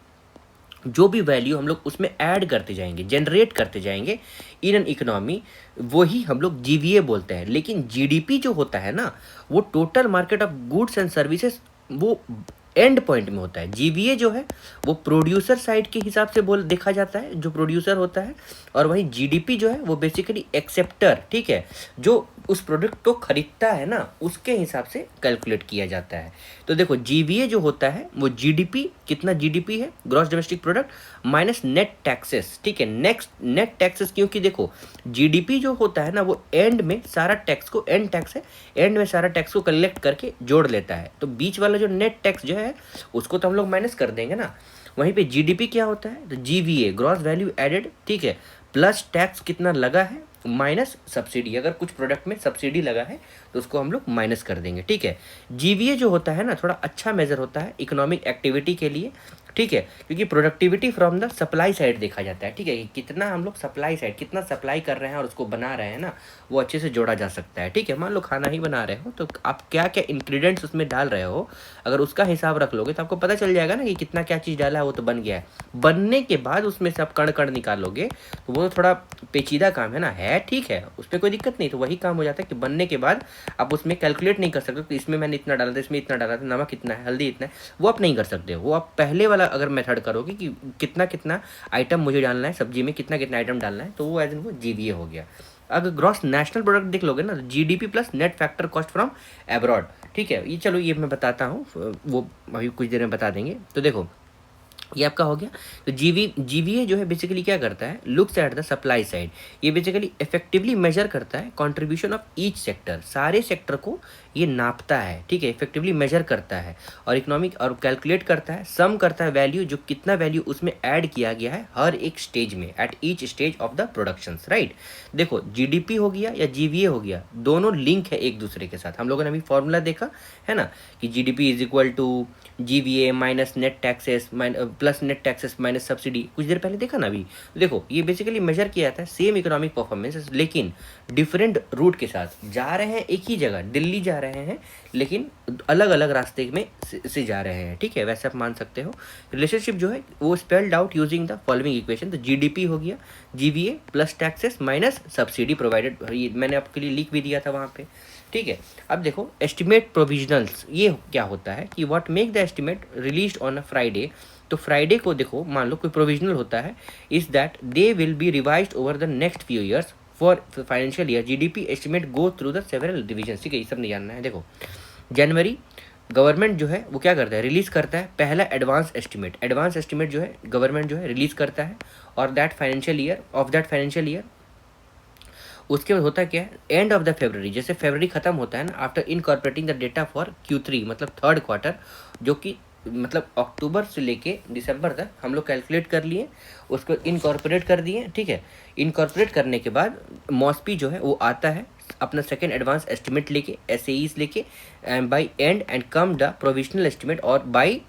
जो भी वैल्यू हम लोग उसमें ऐड करते जाएंगे, जनरेट करते जाएंगे इन एन इकोनॉमी, वही हम लोग जीवीए बोलते हैं। लेकिन जीडीपी जो होता है ना, वो total market of goods and services, वो एंड पॉइंट में होता है। जीवीए जो है वो प्रोड्यूसर साइड के हिसाब से बोल देखा जाता है, जो प्रोड्यूसर होता है। और वहीं जीडीपी जो है वो बेसिकली एक्सेप्टर, ठीक है, जो उस प्रोडक्ट को खरीदता है ना, उसके हिसाब से कैलकुलेट किया जाता है। तो देखो जीवीए जो होता है वो जीडीपी, कितना जीडीपी है, gross domestic product minus net taxes, ठीक है, नेक्स्ट नेट टैक्सेस। क्योंकि देखो जीडीपी जो होता है ना, वो एंड में सारा टैक्स को, एंड टैक्स है, एंड में सारा टैक्स को कलेक्ट करके जोड़ लेता है। तो बीच वाला जो नेट टैक्स जो है उसको तो हम लोग माइनस कर देंगे ना। वहीं पे जीडीपी क्या होता है, तो जीवीए ग्रॉस वैल्यू एडेड, ठीक है, प्लस टैक्स कितना लगा है माइनस सब्सिडी। अगर कुछ प्रोडक्ट में सब्सिडी लगा है तो उसको हम लोग माइनस कर देंगे, ठीक है। जीवीए जो होता है ना, थोड़ा अच्छा मेजर होता है इकोनॉमिक एक्टिविटी के लिए, ठीक है, क्योंकि productivity from the supply side देखा जाता है, ठीक है, कि कितना हम लोग सप्लाई साइड, कितना सप्लाई कर रहे हैं और उसको बना रहे हैं ना, वो अच्छे से जोड़ा जा सकता है, ठीक है। मान लो खाना ही बना रहे हो तो आप क्या क्या इंग्रेडिएंट्स उसमें डाल रहे हो, अगर उसका हिसाब रख लोगे तो आपको पता चल जाएगा ना कि कितना क्या चीज़ डाला है, वो तो बन गया है। बनने के बाद उसमें से आप कण कण निकालोगे तो वो थोड़ा पेचीदा काम है ना, है ठीक है, उस पर कोई दिक्कत नहीं। तो वही काम हो जाता है कि बनने के बाद आप उसमें कैलकुलेट नहीं कर सकते कि इसमें मैंने इतना डाला था, इसमें इतना डाला था, नमक कितना है, हल्दी इतना है, वो आप नहीं कर सकते हो। वो आप पहले वाला अगर मेथड करोगे कि कितना कितना आइटम मुझे डालना है सब्जी में, कितना कितना आइटम डालना है, तो वो एज इन वो जीवीए हो गया। अगर ग्रॉस नेशनल प्रोडक्ट देख लोगे ना, GDP plus net factor cost from abroad, ठीक है। ये चलो ये मैं बताता हूँ, वो अभी कुछ देर में बता देंगे। तो देखो ये आपका हो गया। तो जीवीए जो है बेसिकली क्या करता है, looks at the supply side. ये बेसिकली इफेक्टिवली मेजर करता है कंट्रीब्यूशन ऑफ ईच सेक्टर, सारे सेक्टर को ये नापता है, ठीक है, इफेक्टिवली मेजर करता है और इकोनॉमिक और कैलकुलेट करता है, सम करता है वैल्यू, जो कितना वैल्यू उसमें ऐड किया गया है हर एक स्टेज में, at each stage of the production, right. देखो जीडीपी हो गया या जीवीए हो गया, दोनों लिंक है एक दूसरे के साथ। हम लोगों ने अभी फॉर्मूला देखा है ना कि GDP is equal to GVA minus net taxes plus net taxes minus subsidy, कुछ देर पहले देखा ना अभी। देखो ये बेसिकली मेजर किया जाता है सेम इकोनॉमिक परफॉर्मेंस, लेकिन डिफरेंट रूट के साथ जा रहे हैं, एक ही जगह दिल्ली जा रहे हैं, लेकिन अलग अलग रास्ते में से जा रहे हैं, ठीक है, वैसे आप मान सकते हो। रिलेशनशिप जो है वो spelled out using the following equation. तो जीडीपी हो गया GVA plus taxes minus subsidy provided, मैंने आपके लिए लिख भी दिया था वहाँ पे, ठीक है। अब देखो एस्टिमेट प्रोविजनल्स, ये क्या होता है कि what make the estimate released on a Friday. तो फ्राइडे को देखो मान लो कोई प्रोविजनल होता है, is that they will be revised over the next few years for financial year. GDP estimate go through the several division, ठीक है, ये सब नहीं जानना है। देखो जनवरी गवर्नमेंट जो है वो क्या करता है, रिलीज करता है पहला एडवांस एस्टिमेट। एडवांस एस्टिमेट जो है गवर्नमेंट जो है रिलीज करता है, और दैट फाइनेंशियल ईयर उसके बाद होता क्या है, एंड ऑफ द फरवरी, जैसे फरवरी खत्म होता है ना, after incorporating the data for Q3 मतलब थर्ड क्वार्टर, जो कि मतलब अक्टूबर से लेके दिसंबर तक हम लोग कैलकुलेट कर लिए, उसको इनकॉर्पोरेट कर दिए, ठीक है। इनकॉर्पोरेट करने के बाद मॉस्पी जो है वो आता है अपना सेकेंड एडवांस एस्टिमेट लेके, एस लेके, by and and come the provisional estimate, और बाई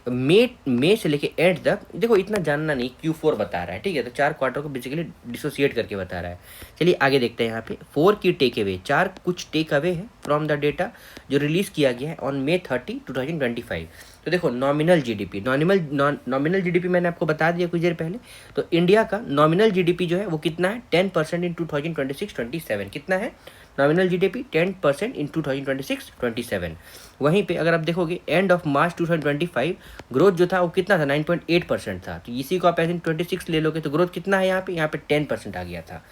मई से लेके एंड तक। देखो इतना जानना नहीं, Q4 बता रहा है, ठीक है, तो 4 क्वार्टर को बेसिकली डिसोसिएट करके बता रहा है। चलिए आगे देखते हैं यहाँ पे 4 की टेक अवे, 4 कुछ टेक अवे है फ्रॉम द डेटा जो रिलीज किया गया है ऑन May 30, 2025। तो देखो नॉमिनल जीडीपी, नॉमिनल जीडीपी मैंने आपको बता दिया कुछ देर पहले। तो इंडिया का नॉमिनल जीडीपी जो है वो कितना है, 10% इन 2026-27, कितना है नॉमिनल जीडीपी 10% इन 2026-27। वहीं पे अगर आप देखोगे एंड ऑफ मार्च 2025 ग्रोथ जो था वो कितना था, 9.8% था। तो इसी को आप एज इन 26 ले लोगे तो ग्रोथ कितना है, यहाँ पे 10% आ गया था,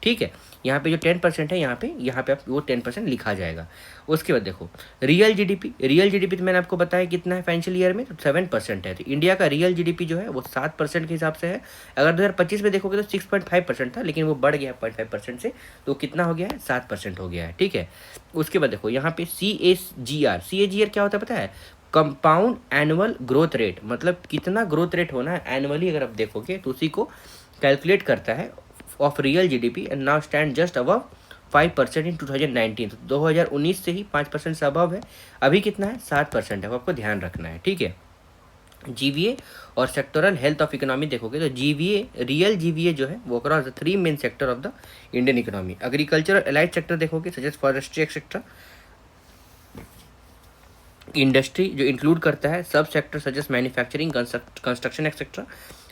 ठीक है। यहाँ पे जो 10% है, यहाँ पे आप वो 10% लिखा जाएगा। उसके बाद देखो रियल जीडीपी तो मैंने आपको बताया कितना है फाइनेंशियल ईयर में, तो 7% है। तो इंडिया का रियल जीडीपी जो है वो 7% के हिसाब से है। अगर 2025 में देखोगे तो 6.5% था, लेकिन वो बढ़ गया 0.5% से, तो कितना हो गया है, 7% हो गया है, ठीक है। उसके बाद देखो यहाँ पे CAGR क्या होता है पता है, कंपाउंड एनुअल ग्रोथ रेट, मतलब कितना ग्रोथ रेट होना है एनुअली, अगर आप देखोगे तो उसी को कैलकुलेट करता है of real GDP, and now stand just above 5% इन 2019। तो 2019 से ही 5% से अबव है, अभी कितना है 7% है, वो आपको ध्यान रखना है, ठीक है। जीवीए और सेक्टोरल हेल्थ ऑफ इकोनॉमी देखोगे तो रियल जीवीए जो है वो across the 3 main sector of the Indian economy. Agriculture और एलाइड सेक्टर देखोगे सजेस्ट फॉरेस्ट्री सेक्टर, इंडस्ट्री जो इंक्लूड करता है सब sector suggest manufacturing, construction etcetera.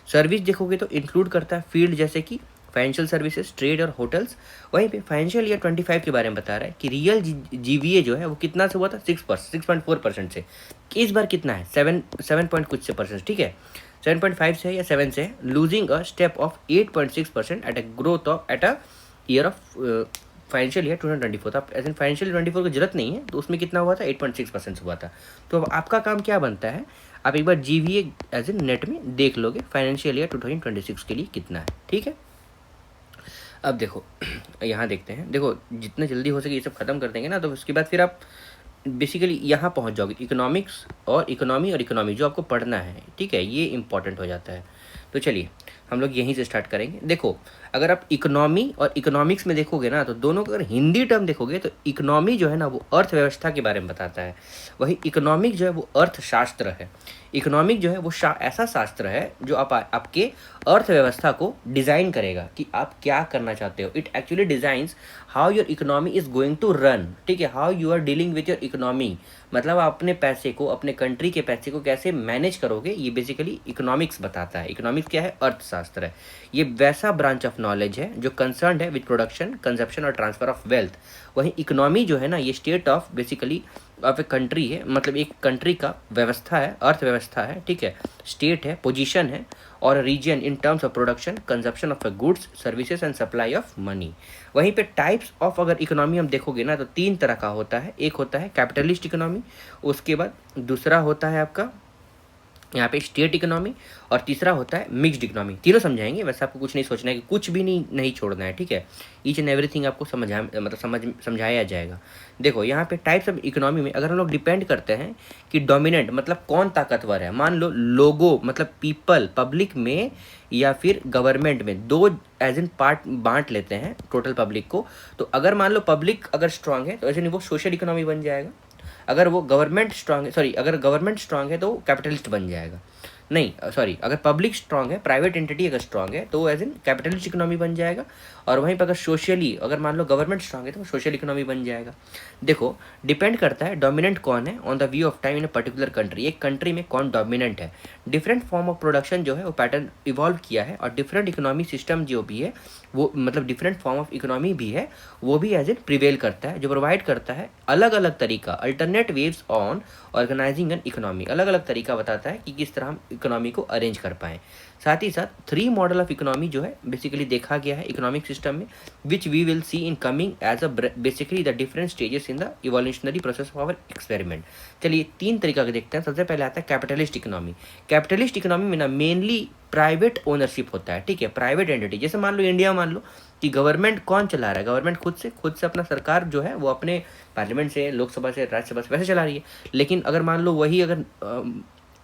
Service देखोगे तो इंक्लूड करता है फील्ड जैसे कि फाइनेंशियल सर्विसेज, ट्रेड और होटल्स। वहीं पे फाइनेंशियल ईयर 25 के बारे में बता रहा है कि रियल जीवीए जो है वो कितना से हुआ था, 6.4% से। कि इस बार कितना है, 7 पॉइंट कुछ से परसेंट, ठीक है, 7.5 से है या 7 से है, losing a step of 8.6% at a growth of at a year of financial year 2024। अब एज इन फाइनेंशियल 24 की जरूरत नहीं है, तो उसमें कितना हुआ था, 8.6% हुआ था। तो अब आपका काम क्या बनता है, आप एक बार जीवीए एज इन नेट में देख लोगे फाइनेंशियल ईयर 2026 के लिए कितना है, ठीक है। अब देखो यहाँ देखते हैं, देखो जितना जल्दी हो सके ये सब खत्म कर देंगे ना, तो उसके बाद फिर आप बेसिकली यहाँ पहुँच जाओगे, इकोनॉमिक्स और इकोनॉमी जो आपको पढ़ना है, ठीक है, ये इंपॉर्टेंट हो जाता है। तो चलिए हम लोग यहीं से स्टार्ट करेंगे। देखो अगर आप इकोनॉमी और इकोनॉमिक्स में देखोगे ना, तो दोनों का अगर हिंदी टर्म देखोगे तो इकोनॉमी जो है ना वो अर्थव्यवस्था के बारे में बताता है, वही इकोनॉमिक जो है वो अर्थशास्त्र है। इकोनॉमिक जो है वो ऐसा शास्त्र है जो आपके अर्थव्यवस्था को डिज़ाइन करेगा कि आप क्या करना चाहते हो। It actually designs how your economy is going to run, ठीक है, how you are dealing with your economy, मतलब आप अपने पैसे को, अपने कंट्री के पैसे को कैसे मैनेज करोगे, ये बेसिकली इकोनॉमिक्स बताता है। इकोनॉमिक्स क्या है, अर्थशास्त्र है। ये वैसा ब्रांच ऑफ नॉलेज है जो कंसर्न है विद प्रोडक्शन, कंजप्शन और ट्रांसफर ऑफ वेल्थ। वहीं इकोनॉमी जो है ना, ये state of basically of a country है, मतलब एक कंट्री का व्यवस्था है, अर्थव्यवस्था है, ठीक है, स्टेट है, पोजीशन है, और region in terms of production, consumption of goods, services and supply of money. वहीं पे टाइप्स ऑफ अगर इकोनॉमी हम देखोगे ना, तो 3 तरह का होता है। एक होता है कैपिटलिस्ट इकोनॉमी, उसके बाद दूसरा होता है आपका यहाँ पे स्टेट इकोनॉमी, और तीसरा होता है मिक्स्ड इकोनॉमी। तीनों समझाएंगे, वैसे आपको कुछ नहीं सोचना है, कि कुछ भी नहीं छोड़ना है, ठीक है, ईच एंड एवरीथिंग आपको समझाया जाएगा। देखो यहाँ पे टाइप्स ऑफ इकोनॉमी में अगर हम लोग डिपेंड करते हैं कि डोमिनेंट मतलब कौन ताकतवर है, मान लो लोगो मतलब पीपल, पब्लिक में या फिर गवर्नमेंट में, दो एज इन पार्ट बांट लेते हैं टोटल पब्लिक को। तो अगर मान लो पब्लिक अगर स्ट्रांग है तो ऐसे नहीं वो सोशल इकोनॉमी बन जाएगा। अगर वो गवर्नमेंट स्ट्रांग है, सॉरी, अगर गवर्नमेंट स्ट्रांग है तो वो कैपिटलिस्ट बन जाएगा। नहीं सॉरी, अगर पब्लिक स्ट्रांग है, प्राइवेट एंटिटी अगर स्ट्रांग है तो वो एज इन कैपिटलिस्ट इकोनॉमी बन जाएगा। और वहीं पर अगर सोशली, अगर मान लो गवर्नमेंट स्ट्रांग है तो वो सोशल इकोनॉमी बन जाएगा। देखो डिपेंड करता है डोमिनेंट कौन है on the view of time in a particular country, एक कंट्री में कौन डोमिनेंट है। डिफरेंट फॉर्म ऑफ प्रोडक्शन जो है वो पैटर्न इवॉल्व किया है, और डिफरेंट इकोनॉमी सिस्टम जो भी है वो, मतलब डिफरेंट फॉर्म ऑफ इकोनॉमी भी है, वो भी एज इन प्रिवेल करता है, जो प्रोवाइड करता है अलग अलग तरीका, alternate ways on organising an economy, अलग अलग तरीका बताता है कि किस तरह हम इकोनॉमी को अरेंज कर पाएँ। साथ ही साथ 3 मॉडल ऑफ इकोनॉमी जो है बेसिकली देखा गया है इकोनॉमिक सिस्टम में, which we will see in coming as a basically the different stages in the evolutionary process of our experiment. चलिए 3 तरीका के देखते हैं। सबसे पहले आता है कैपिटलिस्ट इकोनॉमी। कैपिटलिस्ट इकोनॉमी में ना मेनली प्राइवेट ओनरशिप होता है, ठीक है, प्राइवेट एंटिटी। जैसे मान लो इंडिया, मान लो कि गवर्नमेंट कौन चला रहा है, गवर्नमेंट खुद से अपना सरकार जो है वो अपने पार्लियामेंट से, लोकसभा से, राज्यसभा से वैसे चला रही है। लेकिन अगर मान लो वही अगर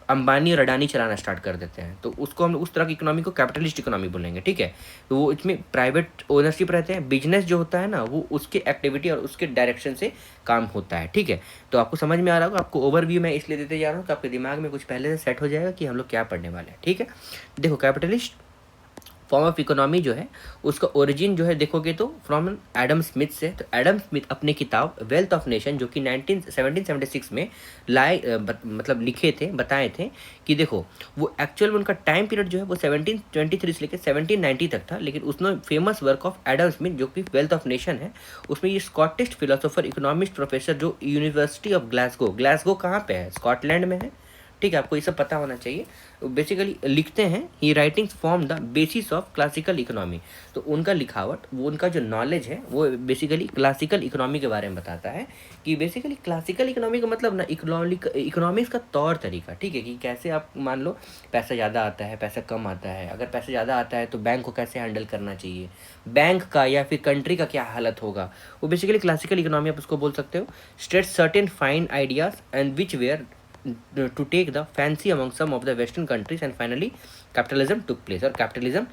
अंबानी और अडानी चलाना स्टार्ट कर देते हैं तो उसको हम उस तरह की इकोनॉमी को कैपिटलिस्ट इकोनॉमी बोलेंगे, ठीक है। तो वो इसमें प्राइवेट ओनरशिप रहते हैं, बिजनेस जो होता है ना वो उसके एक्टिविटी और उसके डायरेक्शन से काम होता है, ठीक है। तो आपको समझ में आ रहा होगा, आपको ओवरव्यू मैं इसलिए देते जा रहा हूँ कि आपके दिमाग में कुछ पहले से सेट हो जाएगा कि हम लोग क्या पढ़ने वाले हैं, ठीक है। देखो कैपिटलिस्ट फॉर्म ऑफ इकोनॉमी जो है उसका ओरिजिन जो है देखोगे तो फ्रॉम एडम स्मिथ से। तो एडम स्मिथ अपने किताब वेल्थ ऑफ नेशन जो कि 1776 में मतलब लिखे थे, बताए थे कि देखो वो एक्चुअल उनका टाइम पीरियड जो है वो 1723 से लेकर 1790 तक था। लेकिन उसमें famous work of Adam Smith जो कि वेल्थ ऑफ नेशन है, उसमें ये स्कॉटिश फिलोसोफर, इकोनॉमिस्ट, प्रोफेसर जो यूनिवर्सिटी ऑफ ग्लासगो कहाँ पे है, स्कॉटलैंड में है, ठीक है, आपको ये सब पता होना चाहिए। बेसिकली लिखते हैं ही writings form the basis of classical economy. तो उनका लिखावट, वो उनका जो नॉलेज है वो बेसिकली क्लासिकल इकोनॉमी के बारे में बताता है कि बेसिकली क्लासिकल इकोनॉमी का मतलब ना इकोनॉमिक्स का तौर तरीका, ठीक है, कि कैसे आप मान लो पैसा ज़्यादा आता है, पैसा कम आता है, अगर पैसा ज़्यादा आता है तो बैंक को कैसे हैंडल करना चाहिए, बैंक का या फिर कंट्री का क्या हालत होगा, वो बेसिकली क्लासिकल इकोनॉमी आप उसको बोल सकते हो। State certain fine ideas and which were to take the fancy among some of the western countries and finally capitalism took place, और कैपिटलिज्म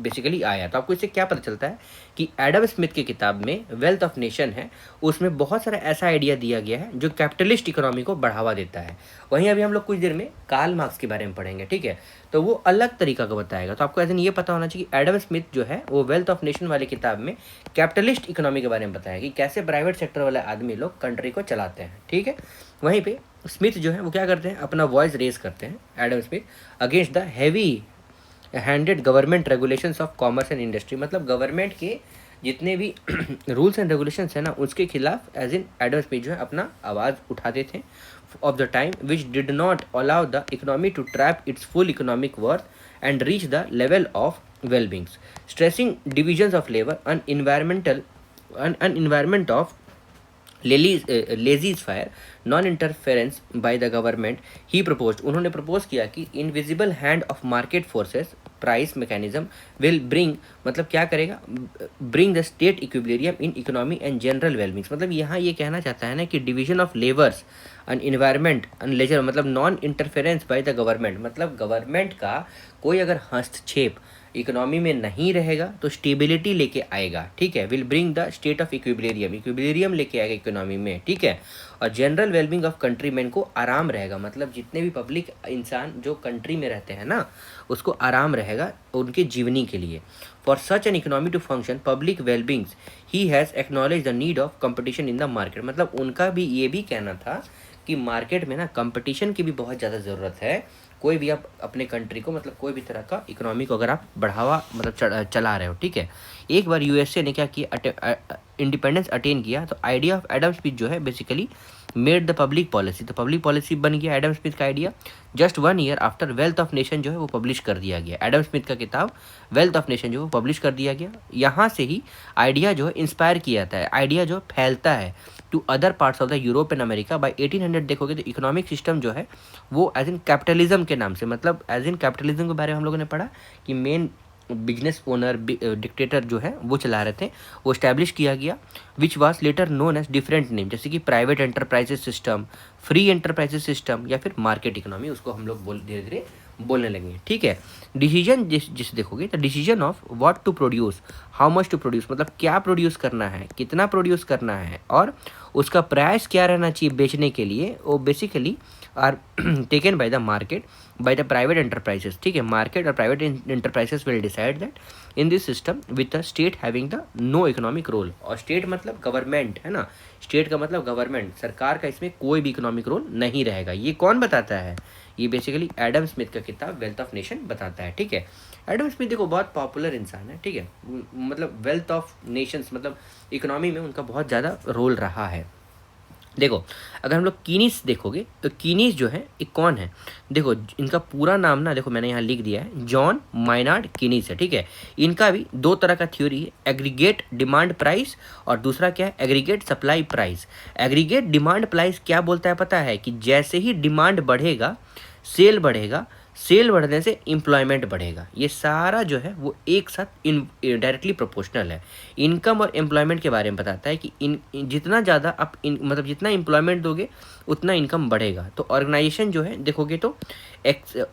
बेसिकली आया। तो आपको इससे क्या पता चलता है कि एडम स्मिथ की किताब में वेल्थ ऑफ नेशन है, उसमें बहुत सारा ऐसा आइडिया दिया गया है जो कैपिटलिस्ट इकोनॉमी को बढ़ावा देता है। वहीं अभी हम लोग कुछ देर में कार्ल मार्क्स के बारे में पढ़ेंगे, ठीक है, तो वो अलग तरीका का बताएगा। तो आपको ऐसे ये पता होना चाहिए कि एडम स्मिथ जो है वो वेल्थ ऑफ नेशन वाली किताब में कैपिटलिस्ट इकोनॉमी के बारे में बताया कि कैसे प्राइवेट सेक्टर वाले आदमी लोग कंट्री को चलाते हैं, ठीक है। वहीं पर स्मिथ जो है वो क्या करते हैं, अपना वॉइस रेज करते हैं, Adam Smith, against the heavy handed government regulations of commerce and industry, मतलब गवर्नमेंट के जितने भी रूल्स एंड रेगुलेशंस है ना उसके खिलाफ एज इन एडम स्मिथ जो है अपना आवाज़ उठाते थे of the time, which did not allow the economy to trap its full economic worth and reach the level of well-being, stressing divisions of labor and environment of laissez-faire non-interference by the government. He proposed, उन्होंने propose किया कि invisible hand of market forces price mechanism will bring, मतलब क्या करेगा, bring the state equilibrium in economy and general wellbeings, मतलब यहाँ ये कहना चाहता है ना कि division of labours and environment and leisure, मतलब non interference by the government, मतलब गवर्नमेंट का कोई अगर हस्तक्षेप इकोनॉमी में नहीं रहेगा तो स्टेबिलिटी लेके आएगा, ठीक है, will bring the state of equilibrium लेके आएगा इकोनॉमी में, ठीक है, और जनरल वेलबिंग ऑफ कंट्रीमैन को आराम रहेगा, मतलब जितने भी पब्लिक इंसान जो कंट्री में रहते हैं ना उसको आराम रहेगा उनके जीवनी के लिए। For such an economy to function public wellbeings he has acknowledge the need of competition in the market, मतलब उनका भी ये भी कहना था कि मार्केट में ना कंपटीशन की भी बहुत ज़्यादा ज़रूरत है। कोई भी आप अपने कंट्री को, मतलब कोई भी तरह का इकोनॉमी को अगर आप बढ़ावा मतलब चला रहे हो, ठीक है। एक बार यूएसए ने क्या किया, इंडिपेंडेंस अटेन किया, तो आइडिया ऑफ एडम स्मिथ जो है basically made the public policy, तो पब्लिक पॉलिसी बन गया एडम स्मिथ का idea. Just 1 year after wealth of nation जो है वो पब्लिश कर दिया गया, एडम स्मिथ का किताब वेल्थ ऑफ नेशन जो है पब्लिश कर दिया गया। यहाँ से ही आइडिया जो है इंस्पायर किया जाता है, आइडिया जो फैलता है to other parts of the Europe and America. By 1800 देखोगे तो इकोनॉमिक सिस्टम जो है वो एज इन कैपिटलिज्म के नाम से, मतलब एज इन कैपिटलिज्म के बारे में हम लोगों ने पढ़ा कि मेन बिजनेस ओनर डिक्टेटर जो है वो चला रहे थे, वो इस्टेब्लिश किया गया, which was later known as different name, जैसे कि private enterprises system, free enterprises system या फिर मार्केट इकोनॉमी, उसको हम लोग धीरे धीरे बोलने लगे, ठीक है। डिसीजन जिसे देखोगे तो decision of what to produce, how much to produce, मतलब क्या प्रोड्यूस करना है, कितना प्रोड्यूस करना है और उसका प्राइस क्या रहना चाहिए बेचने के लिए, वो basically are taken by the market, by the private enterprises, ठीक है। मार्केट और private enterprises will decide that in this system with the state having the no economic role, और स्टेट मतलब गवर्नमेंट है ना, स्टेट का मतलब गवर्नमेंट, सरकार का इसमें कोई भी इकोनॉमिक रोल नहीं रहेगा। ये कौन बताता है, ये बेसिकली एडम स्मिथ का किताब वेल्थ ऑफ नेशन बताता है, ठीक है। एडम स्मिथ देखो बहुत पॉपुलर इंसान है, ठीक है, मतलब वेल्थ ऑफ नेशंस मतलब इकोनॉमी में उनका बहुत ज़्यादा रोल रहा है। देखो अगर हम लोग कीनीस देखोगे तो कीनीस जो है ये कौन है, देखो इनका पूरा नाम ना देखो मैंने यहाँ लिख दिया है, जॉन माइनार्ड कीनीस है, ठीक है। इनका भी दो तरह का थ्योरी है, एग्रीगेट डिमांड प्राइस और दूसरा क्या है, aggregate supply price. Aggregate demand price क्या बोलता है पता है, कि जैसे ही डिमांड बढ़ेगा सेल बढ़ेगा, सेल बढ़ने से एम्प्लॉयमेंट बढ़ेगा, ये सारा जो है वो एक साथ डायरेक्टली प्रोपोर्शनल है। इनकम और एम्प्लॉयमेंट के बारे में बताता है कि जितना ज़्यादा आप मतलब जितना एम्प्लॉयमेंट दोगे उतना इनकम बढ़ेगा। तो ऑर्गेनाइजेशन जो है देखोगे तो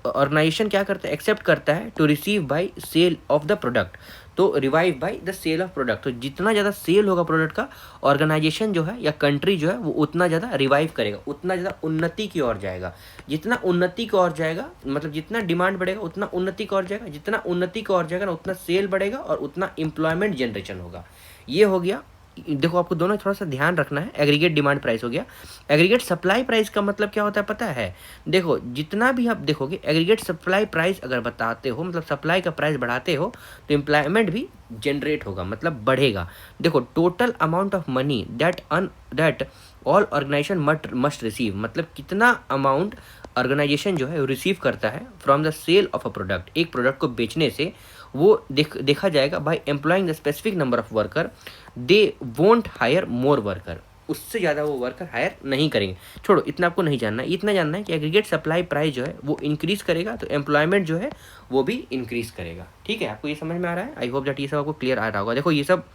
ऑर्गेनाइजेशन क्या करता है, एक्सेप्ट करता है to receive by sale of the product, तो revive by the sale of product, तो जितना ज़्यादा सेल होगा प्रोडक्ट का ऑर्गेनाइजेशन जो है या कंट्री जो है वो उतना ज़्यादा रिवाइव करेगा, उतना ज़्यादा उन्नति की ओर जाएगा। जितना उन्नति की ओर जाएगा मतलब जितना डिमांड बढ़ेगा उतना उन्नति की ओर जाएगा, जितना उन्नति की ओर जाएगा ना उतना सेल बढ़ेगा और उतना एम्प्लॉयमेंट जनरेशन होगा। ये हो गया, देखो आपको दोनों थोड़ा सा ध्यान रखना है। एग्रीगेट डिमांड प्राइस हो गया। एग्रीगेट सप्लाई प्राइस का मतलब क्या होता है पता है, देखो जितना भी आप देखोगे एग्रीगेट सप्लाई प्राइस अगर बताते हो मतलब सप्लाई का प्राइस बढ़ाते हो तो एम्प्लॉयमेंट भी जनरेट होगा मतलब बढ़ेगा। देखो total amount of money that all organisation must receive, मतलब कितना अमाउंट ऑर्गेनाइजेशन जो है रिसीव करता है from the sale of a product, एक प्रोडक्ट को बेचने से वो देखा जाएगा by employing the specific number of worker, they won't hire more worker, उससे ज़्यादा वो वर्कर हायर नहीं करेंगे। छोड़ो इतना आपको नहीं जानना है, इतना जानना है कि एग्रीगेट सप्लाई प्राइस जो है वो इंक्रीज करेगा तो एम्प्लॉयमेंट जो है वो भी इंक्रीज करेगा। ठीक है, आपको ये समझ में आ रहा है? आई होप दैट ये सब आपको क्लियर आ रहा होगा। देखो ये सब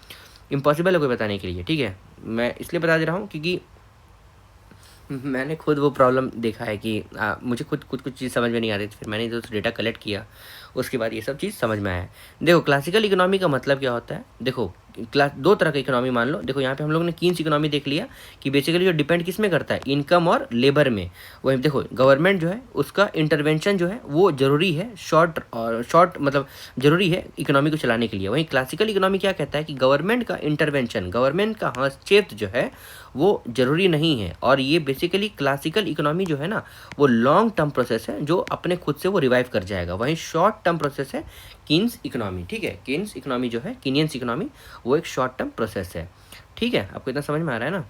इम्पॉसिबल है कोई बताने के लिए, ठीक है, मैं इसलिए बता दे रहा हूँ क्योंकि मैंने खुद वो प्रॉब्लम देखा है कि मुझे खुद कुछ चीज़ समझ में नहीं आ रही थी, फिर मैंने जो डेटा कलेक्ट किया उसके बाद ये सब चीज़ समझ में आया है। देखो क्लासिकल इकोनॉमी का मतलब क्या होता है, देखो क्लास दो तरह का इकोनॉमी मान लो। देखो यहाँ पे हम लोग ने कीन्स इकोनॉमी देख लिया कि बेसिकली जो डिपेंड किस में करता है, इनकम और लेबर में। वही देखो गवर्नमेंट जो है उसका इंटरवेंशन जो है वो जरूरी है, शॉर्ट मतलब जरूरी है इकोनॉमी को चलाने के लिए। वहीं क्लासिकल इकोनॉमी क्या कहता है कि गवर्नमेंट का इंटरवेंशन, गवर्नमेंट का हस्तक्षेप जो है वो जरूरी नहीं है। और ये बेसिकली क्लासिकल इकोनॉमी जो है ना वो लॉन्ग टर्म प्रोसेस है जो अपने खुद से वो रिवाइव कर जाएगा। वहीं शॉर्ट टर्म प्रोसेस है कीन्स इकोनॉमी, ठीक है। कीन्स इकोनॉमी जो है, कीनियंस इकोनॉमी, वो एक शॉर्ट टर्म प्रोसेस है, ठीक है। आपको इतना समझ में आ रहा है ना।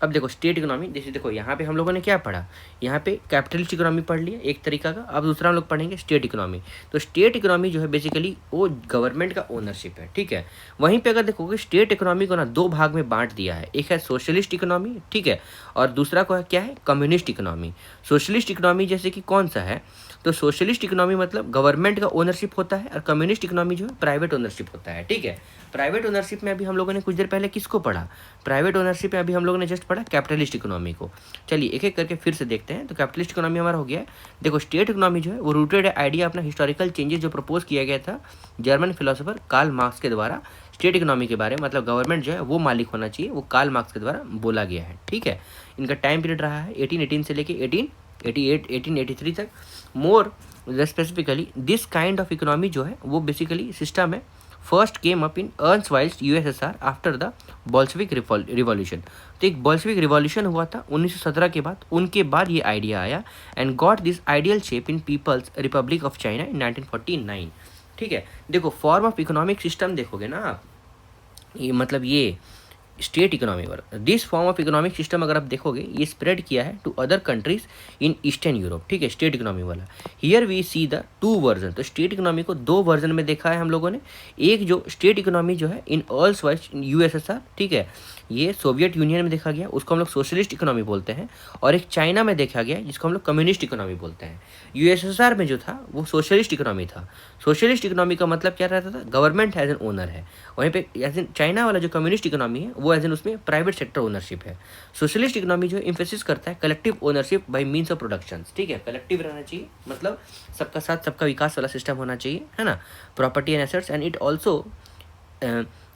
अब देखो स्टेट इकोनॉमी, जैसे देखो यहाँ पे हम लोगों ने क्या पढ़ा, यहाँ पे कैपिटलिस्ट इकोनॉमी पढ़ लिया एक तरीका का। अब दूसरा हम लोग पढ़ेंगे स्टेट इकोनॉमी। तो स्टेट इकोनॉमी जो है बेसिकली वो गवर्नमेंट का ओनरशिप है, ठीक है। वहीं पे अगर देखोगे स्टेट इकोनॉमी को ना दो भाग में बांट दिया है, एक है सोशलिस्ट इकोनॉमी, ठीक है, और दूसरा को है क्या है, कम्युनिस्ट इकोनॉमी। सोशलिस्ट इकोनॉमी जैसे कि कौन सा है, तो सोशलिस्ट इकोनॉमी मतलब गवर्नमेंट का ओनरशिप होता है, और कम्युनिस्ट इकोनॉमी जो है प्राइवेट ओनरशिप होता है, ठीक है। प्राइवेट ओनरशिप में अभी हम लोगों ने कुछ देर पहले किसको पढ़ा, प्राइवेट ओनरशिप में अभी हम लोगों ने जस्ट पढ़ा कैपिटलिस्ट इकोनॉमी को। चलिए एक एक करके फिर से देखते हैं। तो कैपिटलिस्ट इकोनॉमी हमारा हो गया है। देखो स्टेट इकोनॉमी जो है वो रूटेड है आइडिया अपना हिस्टोरिकल चेंजेस जो प्रपोज किया गया था जर्मन फिलोसोफर कार्ल मार्क्स के द्वारा स्टेट इकोनॉमी के बारे में, मतलब गवर्नमेंट जो है वो मालिक होना चाहिए, वो कार्ल मार्क्स के द्वारा बोला गया है, ठीक है। इनका टाइम पीरियड रहा है 1818 से लेके 1888 1883 तक। More specifically this kind of economy जो है वो बेसिकली सिस्टम है फर्स्ट केम अप इन अर्न्स्वाइल्स USSR after the Bolshevik revolution. तो एक बोल्शेविक रिवॉल्यूशन हुआ था 1917 के बाद, उनके बाद ये आइडिया आया and got this ideal shape in people's Republic of China in 1949, ठीक है। देखो फॉर्म ऑफ इकोनॉमिक सिस्टम देखोगे ना आप, ये मतलब ये स्टेट इकोनॉमी वाला this form of economic system अगर आप देखोगे ये स्प्रेड किया है to other countries in eastern Europe, ठीक है, स्टेट इकोनॉमी वाला। Here we see the two version. तो स्टेट इकोनॉमी को दो वर्जन में देखा है हम लोगों ने। एक जो स्टेट इकोनॉमी जो है इन ऑल्स वाइज यूएसएसआर, ठीक है, ये सोवियत यूनियन में देखा गया, उसको हम लोग सोशलिस्ट इकोनॉमी बोलते हैं। और एक चाइना में देखा गया जिसको हम लोग कम्युनिस्ट इकोनॉमी बोलते हैं। यूएसएसआर में जो था वो सोशलिस्ट इकोनॉमी था। सोशलिस्ट इकोनॉमी का मतलब क्या रहता था, गवर्नमेंट एज एन ओनर है। वहीं पे एज एन चाइना वाला जो कम्युनिस्ट इकोनॉमी है वो एज एन उसमें प्राइवेट सेक्टर ओनरशिप है। सोशलिस्ट इकोनॉमी जो इम्फेसिस करता है collective ownership bye means of production, ठीक है, कलेक्टिव रहना चाहिए, मतलब सबका साथ सबका विकास वाला सिस्टम होना चाहिए, है ना, property and assets. And it also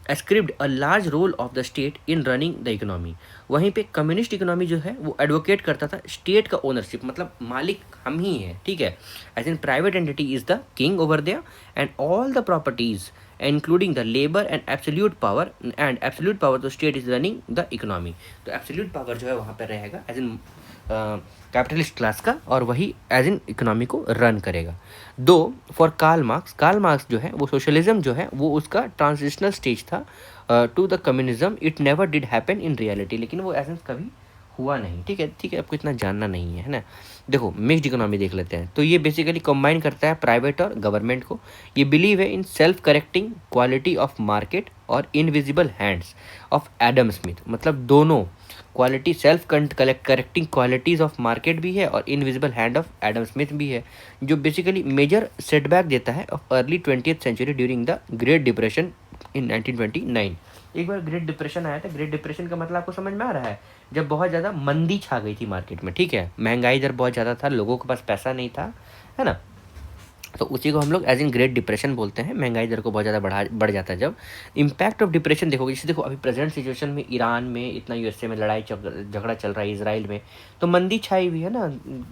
ascribed a large role of the state in running the economy। वहीं पे कम्युनिस्ट इकोनॉमी जो है वो एडवोकेट करता था स्टेट का ओनरशिप, मतलब मालिक हम ही हैं, ठीक है, as in private entity is the king over there and all the properties including the labour and absolute power तो state is running the economy. तो एब्सोल्यूट पावर जो है वहाँ पर रहेगा एज इन कैपिटलिस्ट क्लास का, और वही एज इन इकोनॉमी को रन करेगा। दो फॉर कार्ल मार्क्स जो है वो सोशलिज्म जो है वो उसका ट्रांजिशनल स्टेज था to the communism. It never did happen in reality, लेकिन वो एसेंस कभी हुआ नहीं, ठीक है, आपको इतना जानना नहीं है ना। देखो मिक्स्ड इकोनॉमी देख लेते हैं। तो ये बेसिकली कंबाइन करता है प्राइवेट और गवर्नमेंट को। ये बिलीव है in self correcting quality of market और invisible hands of Adam Smith, मतलब दोनों quality self correcting qualities of market भी है और invisible hand of Adam Smith भी है, जो बेसिकली मेजर सेटबैक देता है of early 20th century during the great depression in 1929। एक बार ग्रेट डिप्रेशन आया था। ग्रेट डिप्रेशन का मतलब आपको समझ में आ रहा है, जब बहुत ज़्यादा मंदी छा गई थी मार्केट में, ठीक है, महंगाई दर बहुत ज़्यादा था, लोगों के पास पैसा नहीं था, है ना, तो उसी को हम लोग एज इन ग्रेट डिप्रेशन बोलते हैं। महंगाई दर को बहुत ज़्यादा बढ़ जाता है जब। इम्पैक्ट ऑफ डिप्रेशन देखोगे, जैसे देखो अभी प्रेजेंट सिचुएशन में ईरान में इतना यूएसए में लड़ाई झगड़ा चल रहा है, इसराइल में, तो मंदी छाई हुई है ना,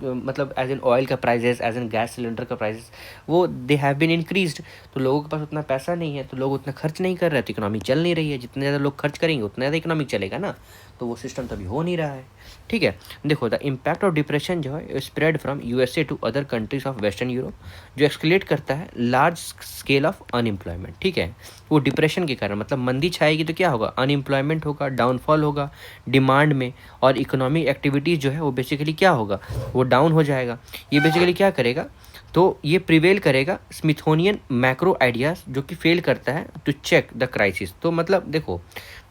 मतलब एज इन ऑयल का prices, as in gas cylinder का प्राइजेस, वो दे हैव बीन इंक्रीज्ड। तो लोगों के पास उतना पैसा नहीं है, तो लोग उतना खर्च नहीं कर रहे, तो इकोनॉमी चल नहीं रही है। जितने ज़्यादा लोग खर्च करेंगे उतना ज़्यादा इकोनॉमी चलेगा ना, तो वो सिस्टम तभी हो नहीं रहा है, ठीक है। देखो द इम्पैक्ट ऑफ डिप्रेशन जो है spread from USA to other countries of western Europe, जो एक्सक्लेट करता है लार्ज स्केल ऑफ अनएम्प्लॉयमेंट, ठीक है। वो डिप्रेशन के कारण, मतलब मंदी छाएगी तो क्या होगा, अनएम्प्लॉयमेंट होगा, डाउनफॉल होगा डिमांड में, और इकोनॉमिक एक्टिविटीज़ जो है वो बेसिकली क्या होगा, वो डाउन हो जाएगा। ये बेसिकली क्या करेगा, तो ये प्रिवेल करेगा स्मिथोनियन मैक्रो आइडियाज़, जो कि फेल करता है टू चेक द क्राइसिस। तो मतलब देखो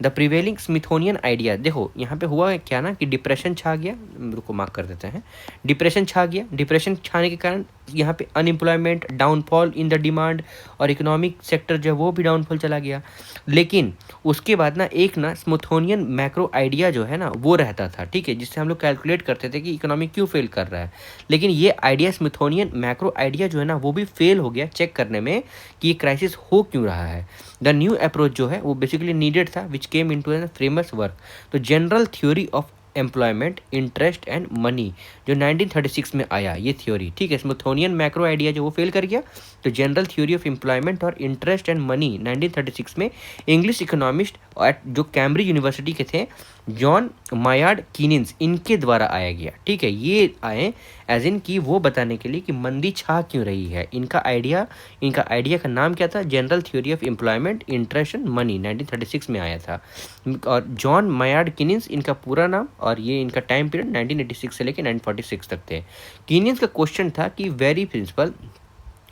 द प्रिवेलिंग स्मिथोनियन आइडिया, देखो यहाँ पे हुआ क्या ना कि डिप्रेशन छा गया, रुको मार्क कर देते हैं, डिप्रेशन छा गया, डिप्रेशन छाने के कारण यहाँ पे unemployment, downfall in the demand और इकोनॉमिक सेक्टर जो है वो भी डाउनफॉल चला गया। लेकिन उसके बाद ना एक ना स्मिथोनियन मैक्रो आइडिया जो है ना वो रहता था, ठीक है, जिससे हम लोग कैलकुलेट करते थे कि इकोनॉमी क्यों फेल कर रहा है। लेकिन ये आइडिया स्मिथोनियन मैक्रो आइडिया जो है ना वो भी फेल हो गया चेक करने में कि ये क्राइसिस हो क्यों रहा है। द न्यू अप्रोच जो है वो बेसिकली नीडेड था which came into an framework work. तो general theory of employment, interest and money जो 1936 में आया ये थ्योरी, ठीक है, स्मिथोनियन मैक्रो आइडिया जो वो फेल कर गया। तो जनरल थ्योरी ऑफ एम्प्लॉयमेंट और इंटरेस्ट एंड मनी 1936 में इंग्लिश इकोनॉमिस्ट जो कैम्ब्रिज यूनिवर्सिटी के थे जॉन मायार्ड कीनिंस इनके द्वारा आया गया, ठीक है। ये आए एज इन कि वो बताने के लिए कि मंदी छा क्यों रही है। इनका आइडिया का नाम क्या था, general theory of employment, interest and money 1936 में आया था। और जॉन मायार्ड कीनिंस इनका पूरा नाम, और ये इनका टाइम पीरियड 1986 से लेकर 1946 तक थे। कीनिंस का क्वेश्चन था कि वेरी प्रिंसिपल,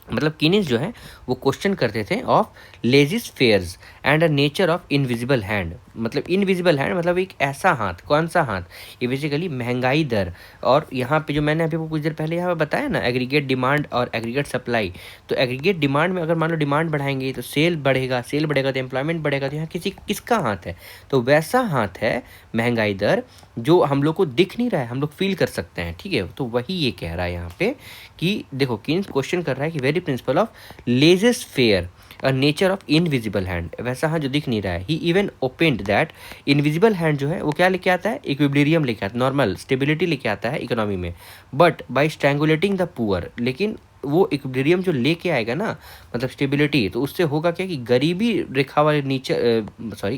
मतलब कीनिंस जो है वो क्वेश्चन करते थे of laissez faires and a nature of invisible hand. मतलब इनविजिबल हैंड मतलब एक ऐसा हाथ, कौन सा हाथ, ये बेसिकली महंगाई दर। और यहाँ पे जो मैंने अभी कुछ देर पहले यहाँ पे बताया ना एग्रीगेट डिमांड और एग्रीगेट सप्लाई, तो एग्रीगेट डिमांड में अगर मान लो डिमांड बढ़ाएंगे तो सेल बढ़ेगा तो एम्प्लॉयमेंट बढ़ेगा, तो यहाँ किसका हाथ है, तो वैसा हाथ है महंगाई दर जो हम लोग को दिख नहीं रहा है, हम लोग फील कर सकते हैं, ठीक है। तो वही ये कह रहा है यहाँ पे कि देखो कीन्स क्वेश्चन कर रहा है कि very principle of laissez faire a nature of invisible hand, वैसा हाँ जो दिख नहीं रहा है। He even opened that invisible hand जो है वो क्या लेके आता है, इक्विलिब्रियम लेके आता है, नॉर्मल स्टेबिलिटी लेके आता है इकोनॉमी में, बट बाय स्ट्रैंगुलेटिंग द पुअर। लेकिन वो इक्विलिब्रियम जो लेके आएगा ना, मतलब स्टेबिलिटी, तो उससे होगा क्या कि गरीबी रेखा वाले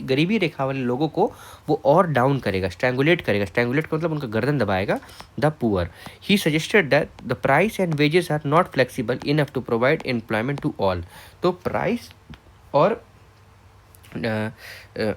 गरीबी रेखा वाले लोगों को वो और डाउन करेगा, स्ट्रैंगुलेट करेगा। स्ट्रैंगुलेट का मतलब उनका गर्दन दबाएगा, the poor. He suggested that the price and wages are not flexible enough to provide employment to all. तो प्राइस और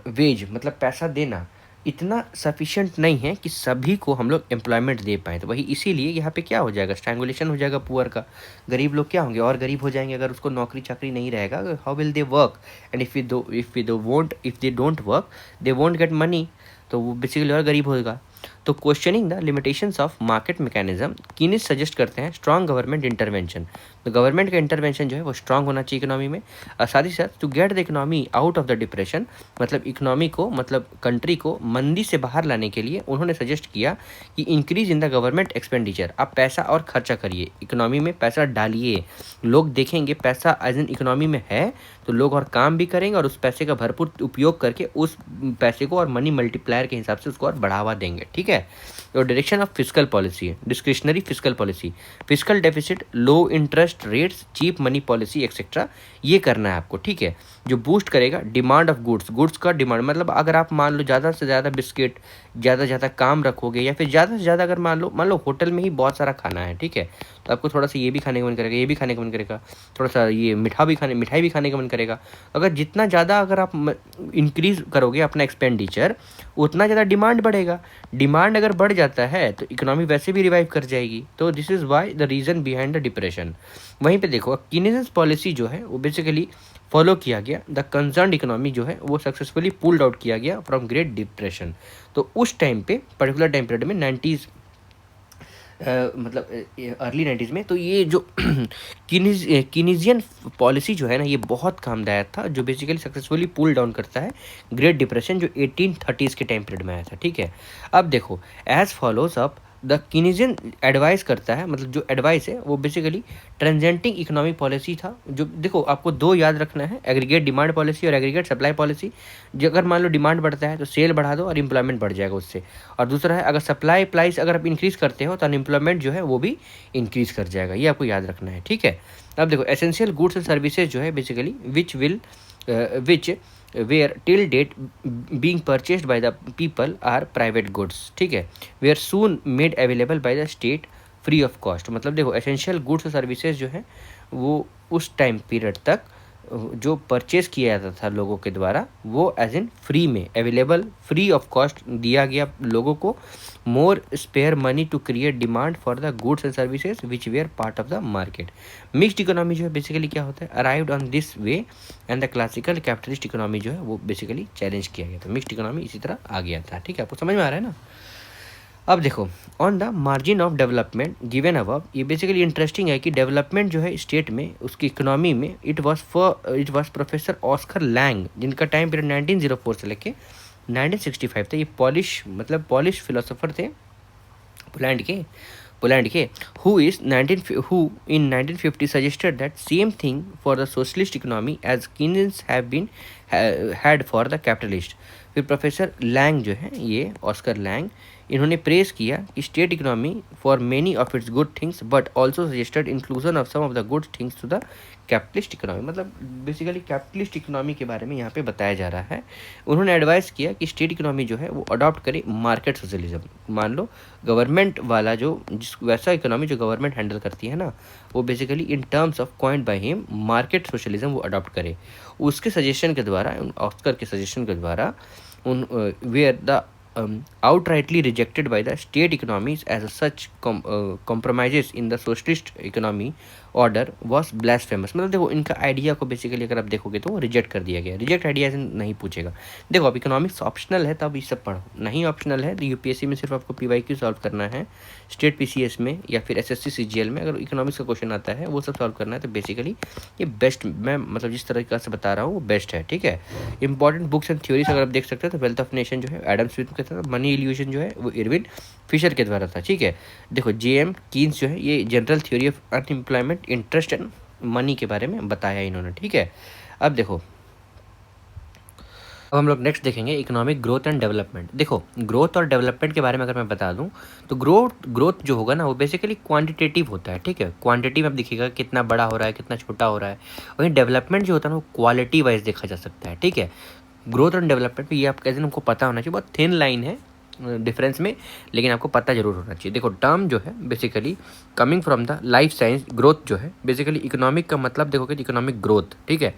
वेज मतलब पैसा देना इतना सफिशिएंट नहीं है कि सभी को हम लोग एम्प्लॉयमेंट दे पाएँ। तो वही इसीलिए यहाँ पे क्या हो जाएगा, स्ट्रैंगुलेशन हो जाएगा पुअर का, गरीब लोग क्या होंगे और गरीब हो जाएंगे अगर उसको नौकरी चाकरी नहीं रहेगा। How will they work, and if they don't work they won't get money, तो वो बेसिकली और गरीब होगा। तो questioning the limitations of market mechanism, Keynes suggest करते हैं स्ट्रॉन्ग गवर्नमेंट इंटरवेंशन। तो गवर्नमेंट का इंटरवेंशन जो है वो स्ट्रांग होना चाहिए इकोनॉमी में। और साथ ही साथ to get the economy out of the depression, मतलब इकोनॉमी को, मतलब कंट्री को मंदी से बाहर लाने के लिए उन्होंने सजेस्ट किया कि increase in the government expenditure. आप पैसा और खर्चा करिए, इकोनॉमी में पैसा डालिए, लोग देखेंगे पैसा एज इन इकोनॉमी में है तो लोग और काम भी करेंगे और उस पैसे का भरपूर उपयोग करके उस पैसे को और मनी मल्टीप्लायर के हिसाब से उसको और बढ़ावा देंगे, ठीक है। तो डायरेक्शन ऑफ फिस्कल पॉलिसी है, discretionary fiscal policy, fiscal deficit, low interest rates, cheap money policy etcetera, ये करना है आपको, ठीक है। जो बूस्ट करेगा डिमांड ऑफ गुड्स का डिमांड, मतलब अगर आप मान लो ज़्यादा से ज़्यादा बिस्किट, ज़्यादा से ज़्यादा काम रखोगे, या फिर ज़्यादा से ज़्यादा अगर मान लो होटल में ही बहुत सारा खाना है, ठीक है, तो आपको थोड़ा सा ये भी खाने का मन करेगा, ये भी खाने का मन करेगा, थोड़ा सा ये मिठाई भी खाने का मन करेगा। अगर जितना ज़्यादा अगर आप इंक्रीज़ करोगे अपना एक्सपेंडिचर, उतना ज़्यादा डिमांड बढ़ेगा। डिमांड अगर बढ़ जाता है तो इकोनॉमी वैसे भी रिवाइव कर जाएगी। तो this is why the reason behind the depression. वहीं पे देखो कीनेस पॉलिसी जो है वो बेसिकली फॉलो किया गया, द कंसर्न इकोनॉमी जो है वो सक्सेसफुली पुल्ड आउट किया गया फ्रॉम ग्रेट डिप्रेशन। तो उस टाइम पे पर्टिकुलर टाइम पीरियड में 90s मतलब अर्ली 90s में, तो ये जो कीनीजियन पॉलिसी जो है ना ये बहुत कामदायक था, जो बेसिकली सक्सेसफुली पुल डाउन करता है ग्रेट डिप्रेशन जो 1830s के टाइम पीरियड में आया था, ठीक है। अब देखो as follows up the Keynesian advice करता है, मतलब जो एडवाइस है वो बेसिकली ट्रांजेंटिंग इकोनॉमिक पॉलिसी था। जो देखो आपको दो याद रखना है, एग्रीगेट डिमांड पॉलिसी और एग्रीगेट सप्लाई पॉलिसी। जो अगर मान लो डिमांड बढ़ता है तो सेल बढ़ा दो और एम्प्लॉयमेंट बढ़ जाएगा उससे। और दूसरा है अगर सप्लाई प्राइस अगर आप इंक्रीज़ करते हो तो अनएम्प्लॉयमेंट जो है वो भी इंक्रीज़ कर जाएगा, ये आपको याद रखना है, ठीक है। अब देखो एसेंशियल गुड्स एंड सर्विसेज जो है basically which were till date being purchased by the people are private goods, ठीक है, were soon made available by the state free of cost. मतलब देखो एसेंशियल गुड्स और सर्विसेज जो है वो उस टाइम पीरियड तक जो परचेज किया जाता था लोगों के द्वारा वो एज इन फ्री में अवेलेबल, फ्री ऑफ कॉस्ट दिया गया लोगों को। More spare money to create demand for the goods and services which were part of the market. Mixed economy जो है बेसिकली क्या होता है, arrived on this way and the classical capitalist economy जो है वो बेसिकली चैलेंज किया गया था। मिक्स्ड इकोनॉमी इसी तरह आ गया था। ठीक है, आपको समझ में आ रहा है ना। अब देखो, on the margin of development given above, ये बेसिकली इंटरेस्टिंग है कि डेवलपमेंट जो है स्टेट में उसकी इकोनॉमी में it was professor Oscar Lange, जिनका टाइम पीरियड 1904 से लेके 1965 था। ये पॉलिश फिलोसोफर थे पोलैंड के who in 1950 suggested that same thing for the socialist economy as Keynes have been had for the capitalist। फिर प्रोफेसर लैंग जो है, ये ऑस्कर लैंग, इन्होंने प्रेस किया कि state economy for many of its good things but also suggested inclusion of some of the good things to the capitalist economy. मतलब बेसिकली कैपिटलिस्ट इकोनॉमी के बारे में यहाँ पे बताया जा रहा है। उन्होंने एडवाइस किया कि स्टेट इकोनॉमी जो है वो अडॉप्ट करे मार्केट सोशलिज्म। मान लो गवर्नमेंट वाला जो वैसा इकोनॉमी जो गवर्नमेंट हैंडल करती है ना, वो basically in terms of coined by him market socialism वो अडॉप्ट करे। उसके सजेशन के द्वारा, ऑस्कर के सजेशन के द्वारा, उन were the outrightly rejected by the state economies as such compromises in the socialist economy order was blasphemous। मतलब देखो, इनका आइडिया को बेसिकली अगर आप देखोगे तो वो रिजेक्ट कर दिया गया। रिजेक्ट आइडिया से नहीं पूछेगा। देखो, अब इकोनॉमिक्स ऑप्शनल है तो अब ये सब पढ़ो, नहीं ऑप्शनल है तो यूपीएससी में सिर्फ आपको पीवाईक्यू सॉल्व करना है। स्टेट पीसीएस में या फिर एसएससी सीजीएल में अगर इकोनॉमिक्स का क्वेश्चन आता है वो सब सॉल्व करना है तो बेसिकली ये बेस्ट, मैं मतलब जिस तरीके से बता रहा हूँ वो बेस्ट है। ठीक है, इंपॉर्टेंट बुक्स एंड थ्योरीज अगर आप देख सकते हैं तो वेल्थ ऑफ नेशन जो है एडम स्मिथ के था, मनी इल्यूजन जो है वो इरविन फिशर के द्वारा था। ठीक है, देखो जेएम कीन्स जो है ये general theory of unemployment, interest and money के बारे में बताया इन्होंने। ठीक है, अब देखो, अब हम लोग नेक्स्ट देखेंगे इकोनॉमिक ग्रोथ एंड डेवलपमेंट। देखो, ग्रोथ और डेवलपमेंट के बारे में अगर मैं बता दूं तो ग्रोथ जो होगा ना वो बेसिकली क्वांटिटेटिव होता है। ठीक है, क्वांटिटी में अब दिखेगा कितना बड़ा हो रहा है, कितना छोटा हो रहा है। वहीं डेवलपमेंट जो होता है ना वो क्वालिटी वाइज देखा जा सकता है। ठीक है, ग्रोथ और डेवलपमेंट ये आप कैसे, हमको पता होना चाहिए, बहुत थिन लाइन है डिफरेंस में, लेकिन आपको पता जरूर होना चाहिए। देखो, टर्म जो है basically coming from the life science, growth जो है बेसिकली इकोनॉमिक का मतलब देखोगे तो इकोनॉमिक ग्रोथ। ठीक है,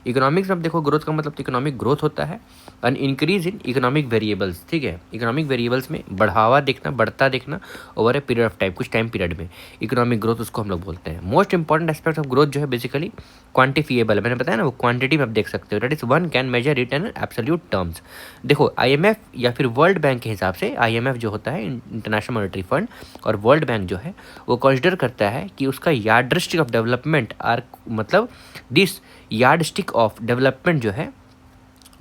इकोनॉमिक्स में देखो ग्रोथ का मतलब तो इकोनॉमिक ग्रोथ होता है and increase in economic variables. ठीक है, इकोनॉमिक वेरिएबल्स में बढ़ावा देखना, बढ़ता देखना over a period of time, कुछ टाइम पीरियड में इकोनॉमिक ग्रोथ उसको हम लोग बोलते हैं। Most important aspect of growth जो है बेसिकली क्वांटिफिएबल है, मैंने बताया ना, वो क्वांटिटी में आप देख सकते हो, that is one can measure it in absolute terms. देखो, आईएमएफ या फिर वर्ल्ड बैंक के हिसाब से, आईएमएफ जो होता है इंटरनेशनल मॉनेटरी फंड, और वर्ल्ड बैंक जो है वो कंसिडर करता है कि उसका यार्डस्टिक ऑफ डेवलपमेंट आर, मतलब दिस यार्डस्टिक ऑफ डेवलपमेंट जो है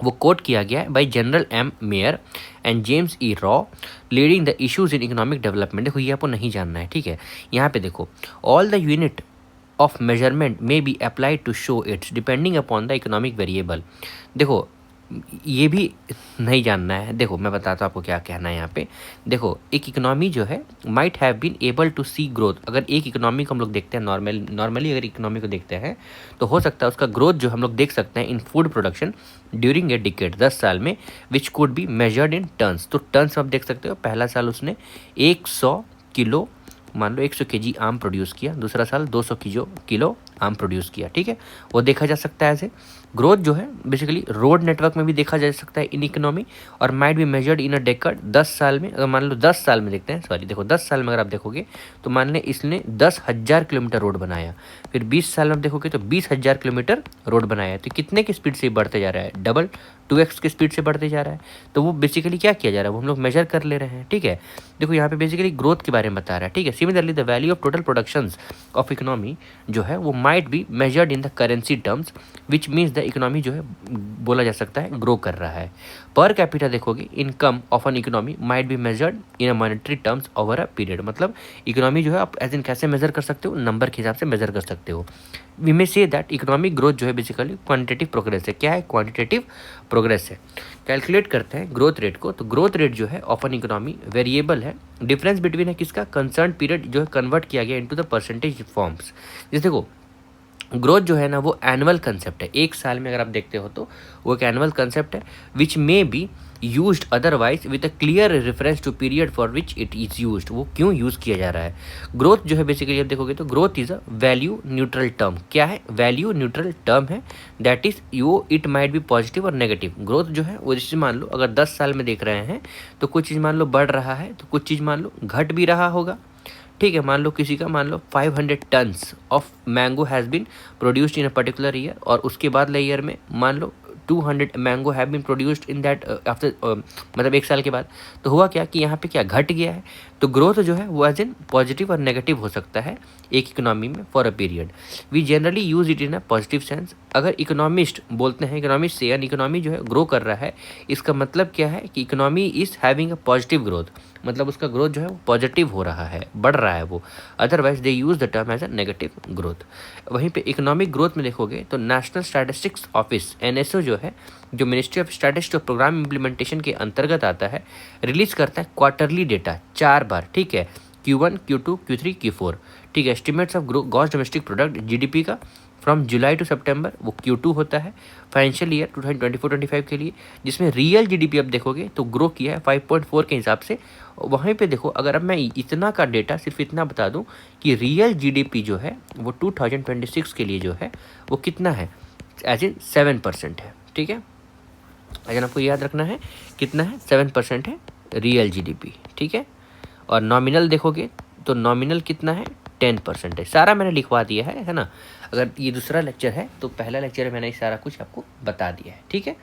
वो कोट किया गया है by general M Meier and James E Rauch, leading the issues in economic development. देखो, ये आपको नहीं जानना है। ठीक है, यहाँ पे देखो, all the unit of measurement may be applied to show its depending upon the economic variable। देखो, ये भी नहीं जानना है। देखो, मैं बताता हूँ आपको क्या कहना है यहाँ पे। देखो, एक इकोनॉमी जो है might have been able to see growth. अगर एक इकोनॉमी को हम लोग देखते हैं नॉर्मली अगर इकोनॉमी को देखते हैं तो हो सकता है उसका ग्रोथ जो हम लोग देख सकते हैं in food production during a decade, 10 साल में, which could be measured in tons. तो टन्स आप देख सकते हो, पहला साल उसने 100 किलो, मान लो 100 केजी आम प्रोड्यूस किया, दूसरा साल 200 किलो आम प्रोड्यूस किया। ठीक है, वो देखा जा सकता है ऐसे। ग्रोथ जो है बेसिकली रोड नेटवर्क में भी देखा जा सकता है इन इकोनॉमी, और might be measured in a decade, 10 साल में। अगर मान लो 10 साल में देखते हैं, सॉरी देखो 10 साल में अगर आप देखोगे तो मान लें इसने 10,000 किलोमीटर रोड बनाया, फिर 20 साल में आप देखोगे तो 20,000 किलोमीटर रोड बनाया, तो कितने की स्पीड से बढ़ते जा रहा है, डबल 2x की स्पीड से बढ़ते जा रहा है। तो वो बेसिकली क्या किया जा रहा है, वो हम लोग मेजर कर ले रहे हैं। ठीक है, देखो यहाँ पे बेसिकली ग्रोथ के बारे में बता रहा है। ठीक है, similarly the value of total productions of economy जो है वो might be measured in the currency terms, which means the economy जो है बोला जा सकता है ग्रो कर रहा है। पर कैपिटा देखोगे, income of an economy might be measured in a monetary terms over a period. मतलब इकोनॉमी जो है आप एज इन कैसे मेजर कर सकते हो, नंबर के हिसाब से मेजर कर सकते हो। We may say that economic growth जो है बेसिकली क्वांटिटेटिव प्रोग्रेस है। क्या है, क्वांटिटेटिव प्रोग्रेस है। कैलकुलेट करते हैं ग्रोथ रेट को, तो ग्रोथ रेट जो है ऑफ एन इकोनॉमी वेरिएबल है, डिफरेंस बिटवीन है किसका, कंसर्न पीरियड जो है कन्वर्ट किया गया इनटू द परसेंटेज फॉर्म्स। जैसे देखो, ग्रोथ जो है ना वो एनुअल कंसेप्ट है, एक साल में अगर आप देखते हो तो वो एक एनुअल कंसेप्ट है which may be used otherwise with a clear reference to period for which it is used. वो क्यों यूज़ किया जा रहा है। ग्रोथ जो है बेसिकली आप देखोगे तो growth is a value neutral term. क्या है, वैल्यू न्यूट्रल टर्म है। That is you it might be positive और नेगेटिव। ग्रोथ जो है वो जैसे मान लो अगर 10 साल में देख रहे हैं तो कुछ चीज़ मान लो बढ़ रहा है तो कुछ चीज़ मान लो घट भी रहा होगा। ठीक है, मान लो किसी का मान लो 500 tons of mango has been produced in a particular year, और उसके बाद ईयर में मान लो 200 mango have been produced in that after, मतलब एक साल के बाद। तो हुआ क्या कि यहाँ पे क्या घट गया है। तो ग्रोथ जो है वो एज इन पॉजिटिव और नेगेटिव हो सकता है एक इकोनॉमी में for a period. We generally use it in a positive sense. अगर इकोनॉमिस्ट बोलते हैं, इकोनॉमिस्ट से यानी इकोनॉमी जो है ग्रो कर रहा है, इसका मतलब क्या है कि economy is having a positive growth, मतलब उसका ग्रोथ जो है वो पॉजिटिव हो रहा है, बढ़ रहा है वो। Otherwise they use the term as a negative growth. वहीं पे इकोनॉमिक ग्रोथ में देखोगे तो नेशनल स्टैटिस्टिक्स ऑफिस एनएसओ जो है, जो मिनिस्ट्री ऑफ स्टैटिस्टिक्स और प्रोग्राम इम्प्लीमेंटेशन के अंतर्गत आता है, रिलीज करता है क्वार्टरली डेटा 4 बार। ठीक है, Q1, Q2, Q3, Q4। ठीक है, estimates of gross domestic product GDP का फ्रॉम जुलाई टू सितंबर वो Q2 होता है फाइनेंशियल ईयर 2024-25 के लिए, जिसमें रियल जीडीपी आप देखोगे तो ग्रो किया है 5.4 के हिसाब से। वहीं पे देखो अगर अब मैं इतना का डेटा सिर्फ इतना बता दूं कि रियल जीडीपी जो है वो 2026 के लिए जो है वो कितना है, एज इन 7% है। ठीक है, अगर आपको याद रखना है कितना है, 7% है रियल जीडीपी। ठीक है, और नॉमिनल देखोगे तो नॉमिनल कितना है, 10% है। सारा मैंने लिखवा दिया है ना। अगर ये दूसरा लेक्चर है तो पहला लेक्चर में मैंने सारा कुछ आपको बता दिया है। ठीक है,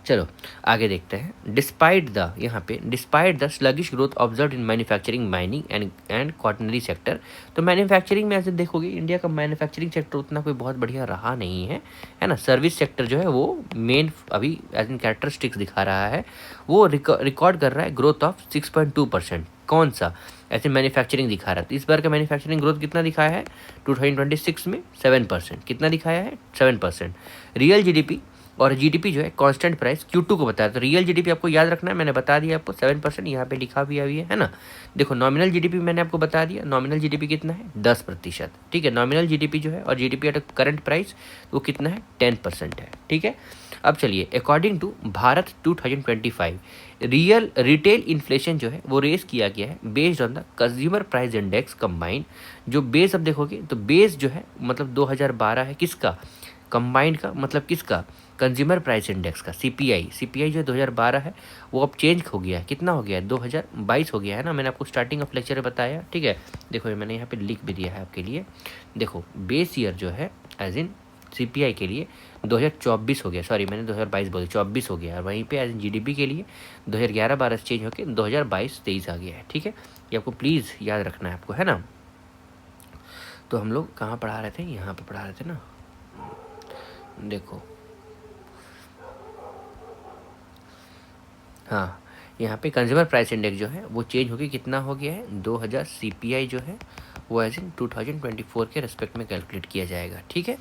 चलो आगे देखते हैं। डिस्पाइट द, यहाँ पे despite the sluggish growth observe in manufacturing, mining and quaternary sector. तो मैन्युफैक्चरिंग में ऐसे देखोगे इंडिया का मैन्युफैक्चरिंग सेक्टर उतना कोई बहुत बढ़िया रहा नहीं है ना। सर्विस सेक्टर जो है वो मेन अभी एज इन कैरेक्टरिस्टिक्स दिखा रहा है, वो रिकॉर्ड कर रहा है ग्रोथ ऑफ 6.2%। कौन सा, ऐसे मैन्युफैक्चरिंग दिखा रहा था। इस बार का मैन्युफैक्चरिंग ग्रोथ कितना दिखाया है 2026 में, 7%। कितना दिखाया है, 7%। रियल जीडीपी और जीडीपी जो है कांस्टेंट प्राइस Q2 को बताया। तो रियल जीडीपी आपको याद रखना है, मैंने बता दिया आपको 7%, यहाँ पे लिखा भी अभी है ना। देखो नॉमिनल जीडीपी मैंने आपको बता दिया, नॉमिनल जीडीपी कितना है, 10%। ठीक है, नॉमिनल जीडीपी जो है और जीडीपी एट करंट प्राइस वो कितना है, 10% है। ठीक है, अब चलिए according to Bharat 2025 real retail inflation जो है वो रेस किया गया है based on the consumer price index combined. जो बेस अब देखोगे तो बेस जो है मतलब 2012 है, किसका, कंबाइंड का, मतलब किसका, कंज्यूमर प्राइस इंडेक्स का, सीपीआई जो 2012 है वो अब चेंज हो गया है। कितना हो गया है, 2022 हो गया है ना। मैंने आपको स्टार्टिंग ऑफ लेक्चर में बताया। ठीक है, देखो ये मैंने यहाँ पे लिख भी दिया है आपके लिए। देखो बेस ईयर जो है एज इन सीपीआई के लिए 2024 हो गया, सॉरी मैंने 2022 बोली, 24 हो गया। और वहीं पे एज इन जीडीपी के लिए 2011-12 चेंज होकर 2022-23 आ गया है। ठीक है, ये आपको प्लीज़ याद रखना है आपको, है ना। तो हम लोग कहाँ पढ़ा रहे थे, यहाँ पे पढ़ा रहे थे ना। देखो हाँ, यहाँ पे कंज्यूमर प्राइस इंडेक्स जो है वो चेंज होकर कितना हो गया है, 2000 सीपीआई जो है वो एज इन 2024 के रेस्पेक्ट में कैलकुलेट किया जाएगा। ठीक है,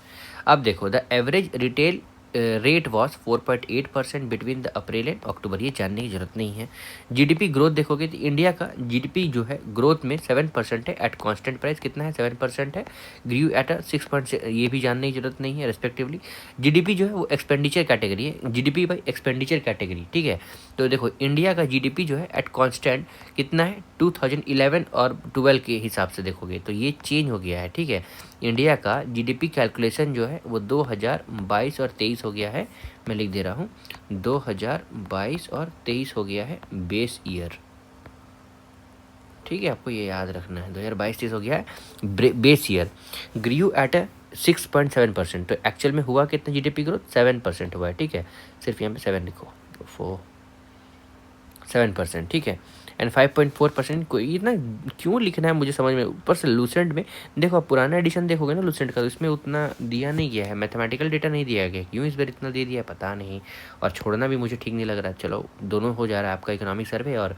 अब देखो the average retail rate was 4.8% between the April and October. ये जानने की जरूरत नहीं है। जीडीपी ग्रोथ देखोगे तो इंडिया का जीडीपी जो है ग्रोथ में 7% है, एट कांस्टेंट प्राइस कितना है, 7% है। ग्रीव एट अ 6%, ये भी जानने की जरूरत नहीं है रेस्पेक्टिवली। जीडीपी जो है वो एक्सपेंडिचर कैटेगरी है, जीडीपी बाई एक्सपेंडिचर कैटेगरी। ठीक है, तो देखो इंडिया का जीडीपी जो है एट कांस्टेंट कितना है, 2011 और 12 के हिसाब से देखोगे तो ये चेंज हो गया है। ठीक है, इंडिया का जीडीपी कैलकुलेशन जो है वो 2022 और 23 हो गया है। मैं लिख दे रहा हूँ 2022 और 23 हो गया है बेस ईयर। ठीक है, आपको ये याद रखना है, 2022-23 हो गया है बेस ईयर। Grieve eight 6.7%। तो एक्चुअल में हुआ कितना जीडीपी ग्रोथ, 7% हुआ है। ठीक है, सिर्फ यहाँ पे 7 लिखो, 7%। ठीक है, एंड 5.4% को इतना क्यों लिखना है मुझे समझ में। ऊपर से लूसेंट में देखो, आप पुराना एडिशन देखोगे ना लूसेंट का, तो इसमें उतना दिया नहीं गया है, मैथमेटिकल डेटा नहीं दिया गया। क्यों इस बार इतना दे दिया पता नहीं, और छोड़ना भी मुझे ठीक नहीं लग रहा है। चलो दोनों हो जा रहा है आपका, इकोनॉमिक सर्वे और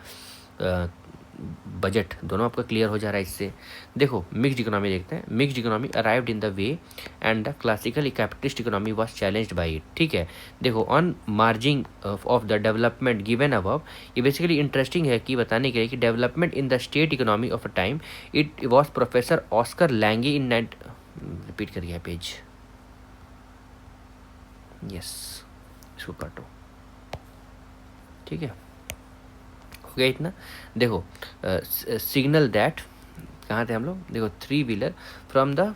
बजट दोनों आपका क्लियर हो जा रहा है इससे। देखो मिक्स्ड इकोनॉमी देखते हैं। Mixed economy arrived in the way and the classical capitalist economy was challenged by it. ठीक है, देखो on margin of the development given above, ये बेसिकली इंटरेस्टिंग है कि बताने के लिए कि development in the state economy of a time it was professor Oskar Lange in repeat कर गया पेज, यस, इसको काटो, ठीक है, हो गया इतना। देखो सिग्नल दैट, कहाँ थे हम लोग, देखो 3 wheeler from the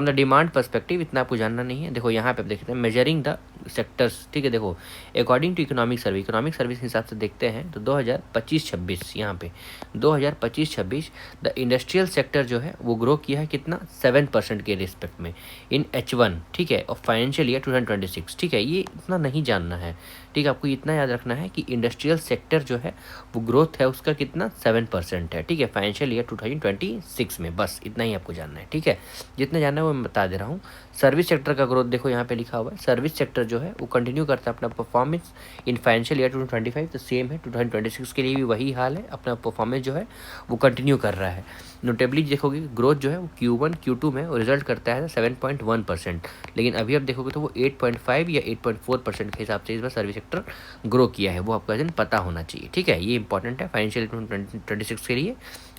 demand perspective, इतना आपको जानना नहीं है। देखो यहाँ पे आप देखते हैं मेजरिंग द सेक्टर्स, ठीक है। देखो अकॉर्डिंग टू इकोनॉमिक सर्विस के हिसाब से देखते हैं तो 2025-26 यहाँ पे 2025-26 द इंडस्ट्रियल सेक्टर जो है वो ग्रो किया है कितना, 7% के रिस्पेक्ट में इन H1, ठीक है, और फाइनेंशियल ईयर 2026, ठीक है। ये इतना नहीं जानना है, ठीक है, आपको इतना याद रखना है कि इंडस्ट्रियल सेक्टर जो है वो ग्रोथ है उसका कितना, 7% है, ठीक है, फाइनेंशियल ईयर 2026 में, बस इतना ही आपको जानना है, ठीक है। जितना जानना है वो मैं बता दे रहा हूँ। सर्विस सेक्टर का ग्रोथ देखो यहाँ पे लिखा हुआ है, सर्विस सेक्टर जो है वो कंटिन्यू करता है अपना परफॉर्मेंस इन फाइनेंशियल ईयर 2025, तो सेम है 2026 के लिए भी वही हाल है, अपना परफॉर्मेंस जो है वो कंटिन्यू कर रहा है। नोटेबली देखोगे ग्रोथ जो है वो Q1 Q2 में वो रिजल्ट करता है 7.1%, लेकिन अभी आप देखोगे तो वो 8.5 या 8.4% के हिसाब से इस बार सर्विस सेक्टर ग्रो किया है, वो आपको दिन पता होना चाहिए, ठीक है। ये इंपॉर्टेंट है फाइनेंशियल 2026 के लिए,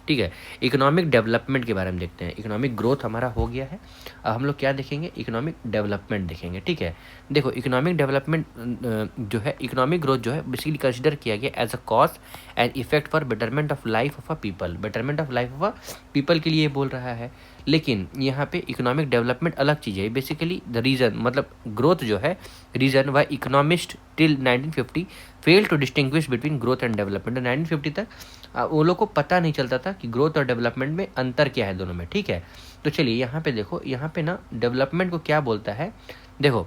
ठीक है। इकोनॉमिक डेवलपमेंट के बारे में देखते हैं। इकोनॉमिक ग्रोथ हमारा हो गया है, अब हम लोग क्या देखेंगे, इकोनॉमिक डेवलपमेंट देखेंगे, ठीक है। देखो इकोनॉमिक डेवलपमेंट जो है, इकोनॉमिक ग्रोथ जो है बेसिकली कंसिडर किया गया as a cause and effect for betterment of life of a people, betterment of life of a people के लिए बोल रहा है। लेकिन यहाँ पे इकोनॉमिक डेवलपमेंट अलग चीज़ है, बेसिकली द रीज़न, मतलब ग्रोथ जो है reason why economist till 1950 fail to distinguish between growth and development. 1950 तक वो लोग को पता नहीं चलता था कि ग्रोथ और डेवलपमेंट में अंतर क्या है दोनों में, ठीक है। तो चलिए यहाँ पे देखो, यहाँ पे ना डेवलपमेंट को क्या बोलता है, देखो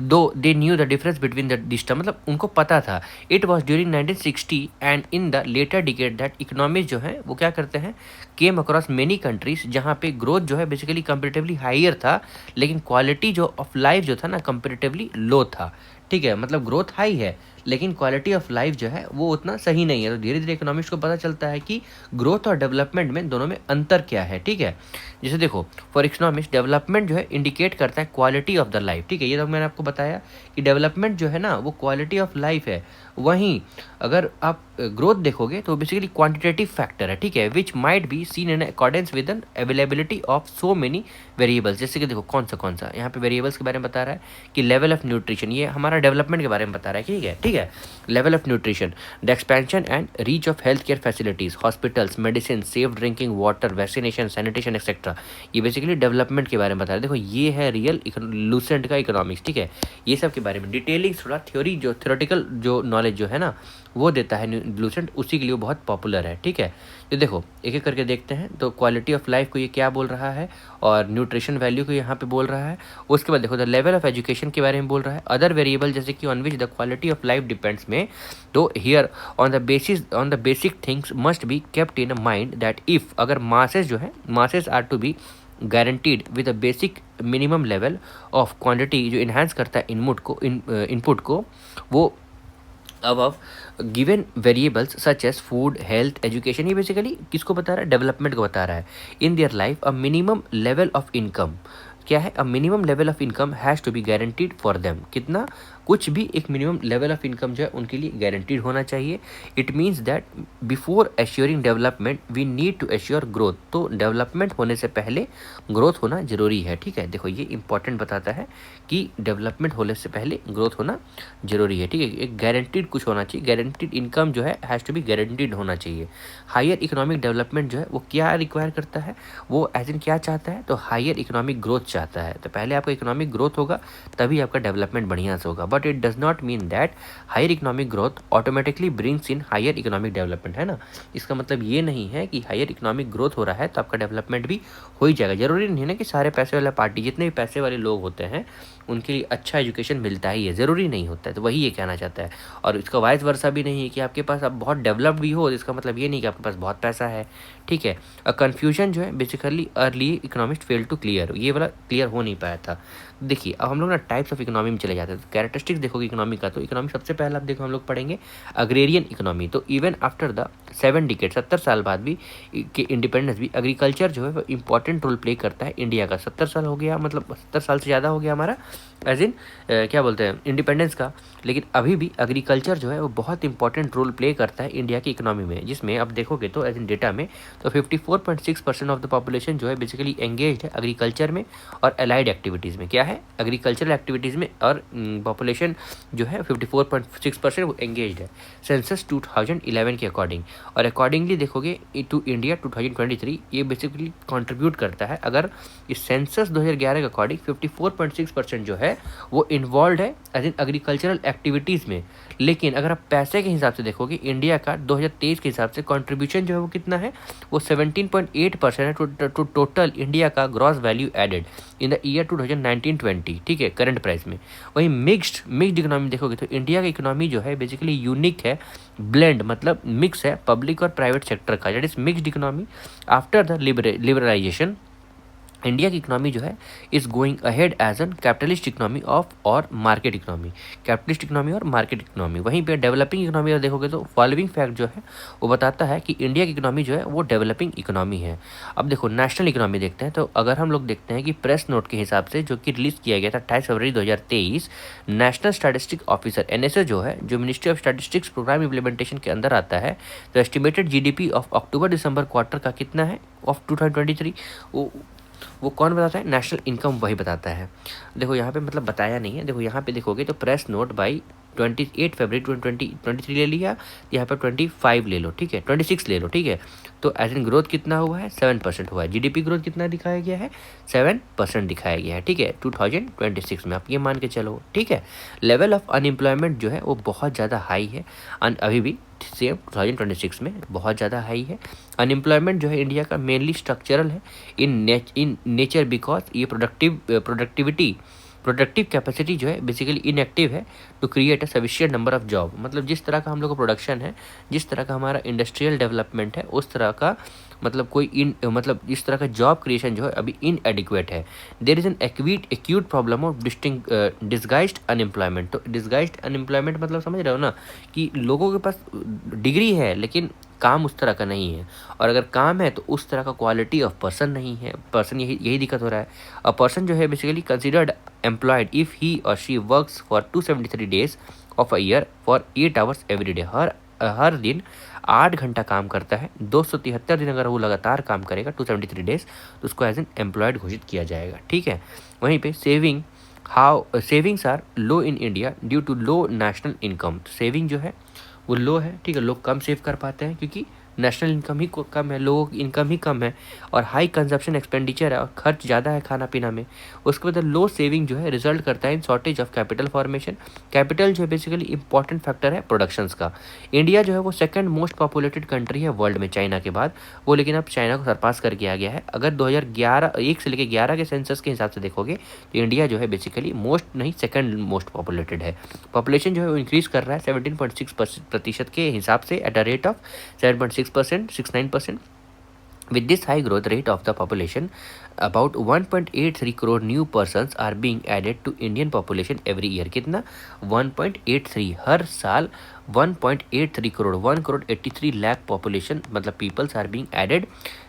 though they knew the difference between the this term, मतलब उनको पता था। It was during 1960 and in the later decade that economies जो है वो क्या करते हैं, केम अक्रॉस मेनी कंट्रीज जहाँ पे ग्रोथ जो है बेसिकली कंपेरेटिवली हायर था, लेकिन क्वालिटी जो ऑफ लाइफ जो था ना कंपेरेटिवली लो था, ठीक है। मतलब ग्रोथ हाई है लेकिन क्वालिटी ऑफ लाइफ जो है वो उतना सही नहीं है। तो धीरे धीरे इकोनॉमिक्स को पता चलता है कि ग्रोथ और डेवलपमेंट में दोनों में अंतर क्या है, ठीक है। जैसे देखो फॉर इकोनॉमिक्स डेवलपमेंट जो है इंडिकेट करता है क्वालिटी ऑफ द लाइफ, ठीक है। ये तो मैंने आपको बताया कि डेवलपमेंट जो है ना वो क्वालिटी ऑफ लाइफ है। वहीं अगर आप ग्रोथ देखोगे तो बेसिकली क्वांटिटेटिव फैक्टर है, ठीक है, which might be seen in accordance with an availability of so many variables. जैसे कि देखो कौन सा यहाँ पे वेरिएबल्स के बारे में बता रहा है कि लेवल ऑफ न्यूट्रिशन, ये हमारा डेवलपमेंट के बारे में बता रहा है, ठीक है। Level of nutrition, the expansion and reach of health care facilities, hospitals, medicine, safe drinking water, vaccination, sanitation etcetera, ये बेसिकली डेवलपमेंट के बारे में बता रहा है। देखो ये है रियल लूसेंट का इकोनॉमिक्स, ठीक है। ये सब के बारे में डिटेलिंग थोड़ा थ्योरी जो थ्योरेटिकल जो नॉलेज जो है ना वो देता है लूसेंट, उसी के लिए बहुत पॉपुलर है, ठीक है। तो देखो एक एक करके देखते हैं। तो क्वालिटी ऑफ लाइफ को ये क्या बोल रहा है और न्यूट्रिशन वैल्यू को यहाँ पे बोल रहा है। उसके बाद देखो द लेवल ऑफ एजुकेशन के बारे में बोल रहा है। अदर वेरिएबल जैसे कि on which the quality of life depends में, तो here on the basic things must be kept in a mind that if, अगर मासेस जो है masses are to be guaranteed with a basic minimum level of quantity जो इन्हांस करता है इनपुट को वो above given variables such as food, health, education, ये बेसिकली किसको बता रहा है, डेवलपमेंट को बता रहा है। In their life a minimum level of income क्या है, a minimum level of income has to be guaranteed for them, कितना, कुछ भी एक मिनिमम लेवल ऑफ इनकम जो है उनके लिए गारंटीड होना चाहिए। It means that before assuring development we need to assure growth, तो डेवलपमेंट होने से पहले ग्रोथ होना जरूरी है, ठीक है। देखो ये इंपॉर्टेंट बताता है कि डेवलपमेंट होने से पहले ग्रोथ होना जरूरी है, ठीक है। एक गारंटीड कुछ होना चाहिए, गारंटीड इनकम जो है हैज़ टू बी गारंटीड होना चाहिए। हायर इकोनॉमिक डेवलपमेंट जो है वो क्या रिक्वायर करता है, वो एज इन क्या चाहता है, तो हायर इकोनॉमिक ग्रोथ चाहता है। तो पहले आपका इकोनॉमिक ग्रोथ होगा तभी आपका डेवलपमेंट बढ़िया से होगा, but it does not mean that higher economic growth automatically brings in higher economic development, है ना। इसका मतलब ये नहीं है कि हायर इकोनॉमिक ग्रोथ हो रहा है तो आपका डेवलपमेंट भी हो ही जाएगा। जरूरी नहीं है ना कि सारे पैसे वाला पार्टी, जितने भी पैसे वाले लोग होते हैं उनके लिए अच्छा एजुकेशन मिलता ही है, ज़रूरी नहीं होता है। तो वही ये कहना चाहता है। और इसका वाइस वर्सा भी नहीं है कि आपके पास अब बहुत डेवलप्ड भी हो, इसका मतलब ये नहीं कि आपके पास बहुत पैसा है, ठीक है। कन्फ्यूजन जो है basically early economist fail to clear, ये वाला क्लियर हो नहीं पाया था। देखिए अब हम लोग ना टाइप्स ऑफ इकोनॉमी में चले जाते हैं। तो कैरेक्टरिस्टिक्स देखोगे इकोनॉमी का, तो इकोनॉमी सबसे पहले आप देखो हम लोग पढ़ेंगे अग्रेरियन इकोनॉमी। तो इवन आफ्टर द 7 डिकेड 70 साल बाद भी के इंडिपेंडेंस भी एग्रीकल्चर जो है वो इंपॉर्टेंट रोल प्ले करता है इंडिया का। 70 साल हो गया, मतलब 70 साल से ज़्यादा हो गया हमारा एज इन क्या बोलते हैं इंडिपेंडेंस का, लेकिन अभी भी एग्रीकल्चर जो है वो बहुत इंपॉर्टेंट रोल प्ले करता है इंडिया की इकोनॉमी में। जिसमें अब देखोगे तो एज इन डेटा में तो 54.6% ऑफ द पॉपुलेशन जो है बेसिकली एंगेज है एग्रीकल्चर में और अलाइड एक्टिविटीज़ में। क्या है, एग्रीकल्चरल एक्टिविटीज़ में, और पॉपुलेशन जो है 54.6% वो एंगेज है सेंसस 2011 के अकॉर्डिंग। और अकॉर्डिंगली देखोगे टू इंडिया 2023 ये बेसिकली कंट्रीब्यूट करता है। अगर इस सेंसस 2011 के अकॉर्डिंग 54.6% जो है वो इन्वॉल्व है एज इन एग्रीकल्चरल एक्टिविटीज़ में। लेकिन अगर आप पैसे के हिसाब से देखोगे इंडिया का 2023 के हिसाब से कंट्रीब्यूशन जो है वो कितना है, वो 17.8% है टू टोटल इंडिया का gross value added in the year 2019-20, ठीक है, करंट प्राइस में। वहीं मिक्स्ड इकोनॉमी देखोगे तो इंडिया का इकोनॉमी जो है बेसिकली यूनिक है, ब्लेंड मतलब मिक्स है पब्लिक और प्राइवेट सेक्टर का, that is mixed economy. After the liberalization India की इकोनॉमी जो है is going ahead as an capitalist economy of और मार्केट इकोनॉमी, कैपिटलिस्ट इकोनॉमी और मार्केट इकोनॉमी। वहीं पे डेवलपिंग इकोनॉमी अगर देखोगे तो फॉलोइंग फैक्ट जो है वो बताता है कि इंडिया की इकोनॉमी जो है वो डेवलपिंग इकोनॉमी है। अब देखो नेशनल इकोनॉमी देखते हैं, तो अगर हम लोग देखते हैं कि प्रेस नोट के हिसाब से जो कि रिलीज किया गया था 28 फरवरी 2023, नेशनल स्टैटिस्टिक्स ऑफिसर NSA जो है, जो ministry of statistics programme implementation के अंदर आता है, तो estimated GDP of October December quarter का कितना है ऑफ 2023, वो कौन बताता है, नेशनल इनकम वही बताता है। देखो यहाँ पे मतलब बताया नहीं है, देखो यहाँ पे देखोगे तो प्रेस नोट बाई 28 फरवरी 2023 ले लिया, यहाँ पर 25 ले लो, ठीक है, 26 ले लो, ठीक है। तो एज इन ग्रोथ कितना हुआ है, 7% हुआ है। GDP ग्रोथ कितना दिखाया गया है, 7% दिखाया गया है, ठीक है, 2026 में, आप ये मान के चलो, ठीक है। लेवल ऑफ अनएम्प्लॉयमेंट जो है वो बहुत ज़्यादा हाई है, अभी भी सेम 2026 में बहुत ज़्यादा हाई है। अनएम्प्लॉयमेंट जो है इंडिया का मेनली स्ट्रक्चरल है इन नेचर, बिकॉज ये प्रोडक्टिव कैपेसिटी जो है बेसिकली इनएक्टिव है to create a sufficient number of job. मतलब जिस तरह का हम लोग का प्रोडक्शन है, जिस तरह का हमारा इंडस्ट्रियल डेवलपमेंट है, उस तरह का मतलब मतलब इस तरह का जॉब क्रिएशन जो है अभी इनएडिक्वेट है। There is an acute problem of disguised unemployment. तो डिस्गाइज्ड अनएम्प्लॉयमेंट मतलब समझ रहे हो ना, कि लोगों के पास डिग्री है लेकिन काम उस तरह का नहीं है, और अगर काम है तो उस तरह का क्वालिटी ऑफ पर्सन नहीं है। पर्सन यही दिक्कत हो रहा है। अ पर्सन जो है basically considered employed if he और she works for 273 days of a year for 8 hours every day. हर दिन 8 घंटा काम करता है, 273 दिन अगर वो लगातार काम करेगा 273 डेज, तो उसको एज एन एम्प्लॉयड घोषित किया जाएगा, ठीक है। वहीं पे savings are low in India due to low national income. Saving जो है वो लो है, ठीक है, लोग कम सेव कर पाते हैं क्योंकि नेशनल इनकम ही कम है, लोगों की इनकम ही कम है, और हाई कंजप्शन एक्सपेंडिचर है और खर्च ज़्यादा है खाना पीना में। उसके बाद लो सेविंग जो है रिजल्ट करता है in shortage of capital formation. Capital जो है बेसिकली इंपॉर्टेंट फैक्टर है प्रोडक्शंस का। इंडिया जो है वो सेकंड मोस्ट पॉपुलेटेड कंट्री है वर्ल्ड में चाइना के बाद, वो लेकिन अब चाइना को सरपास करके आ गया है। अगर 2011 से लेकर 11 के सेंसस के हिसाब से देखोगे तो इंडिया जो है बेसिकली मोस्ट नहीं सेकंड मोस्ट पॉपुलेटेड है। पॉपुलेशन जो है वो इंक्रीज कर रहा है 17.6% के हिसाब से at a rate of 7.6%, 69%. With this high growth rate of the population, about 1.83 crore new persons are being added to Indian population every year. कितना 1.83 हर साल 1.83 करोड़ 1.83 लाख पॉपुलेशन मतलब peoples are being added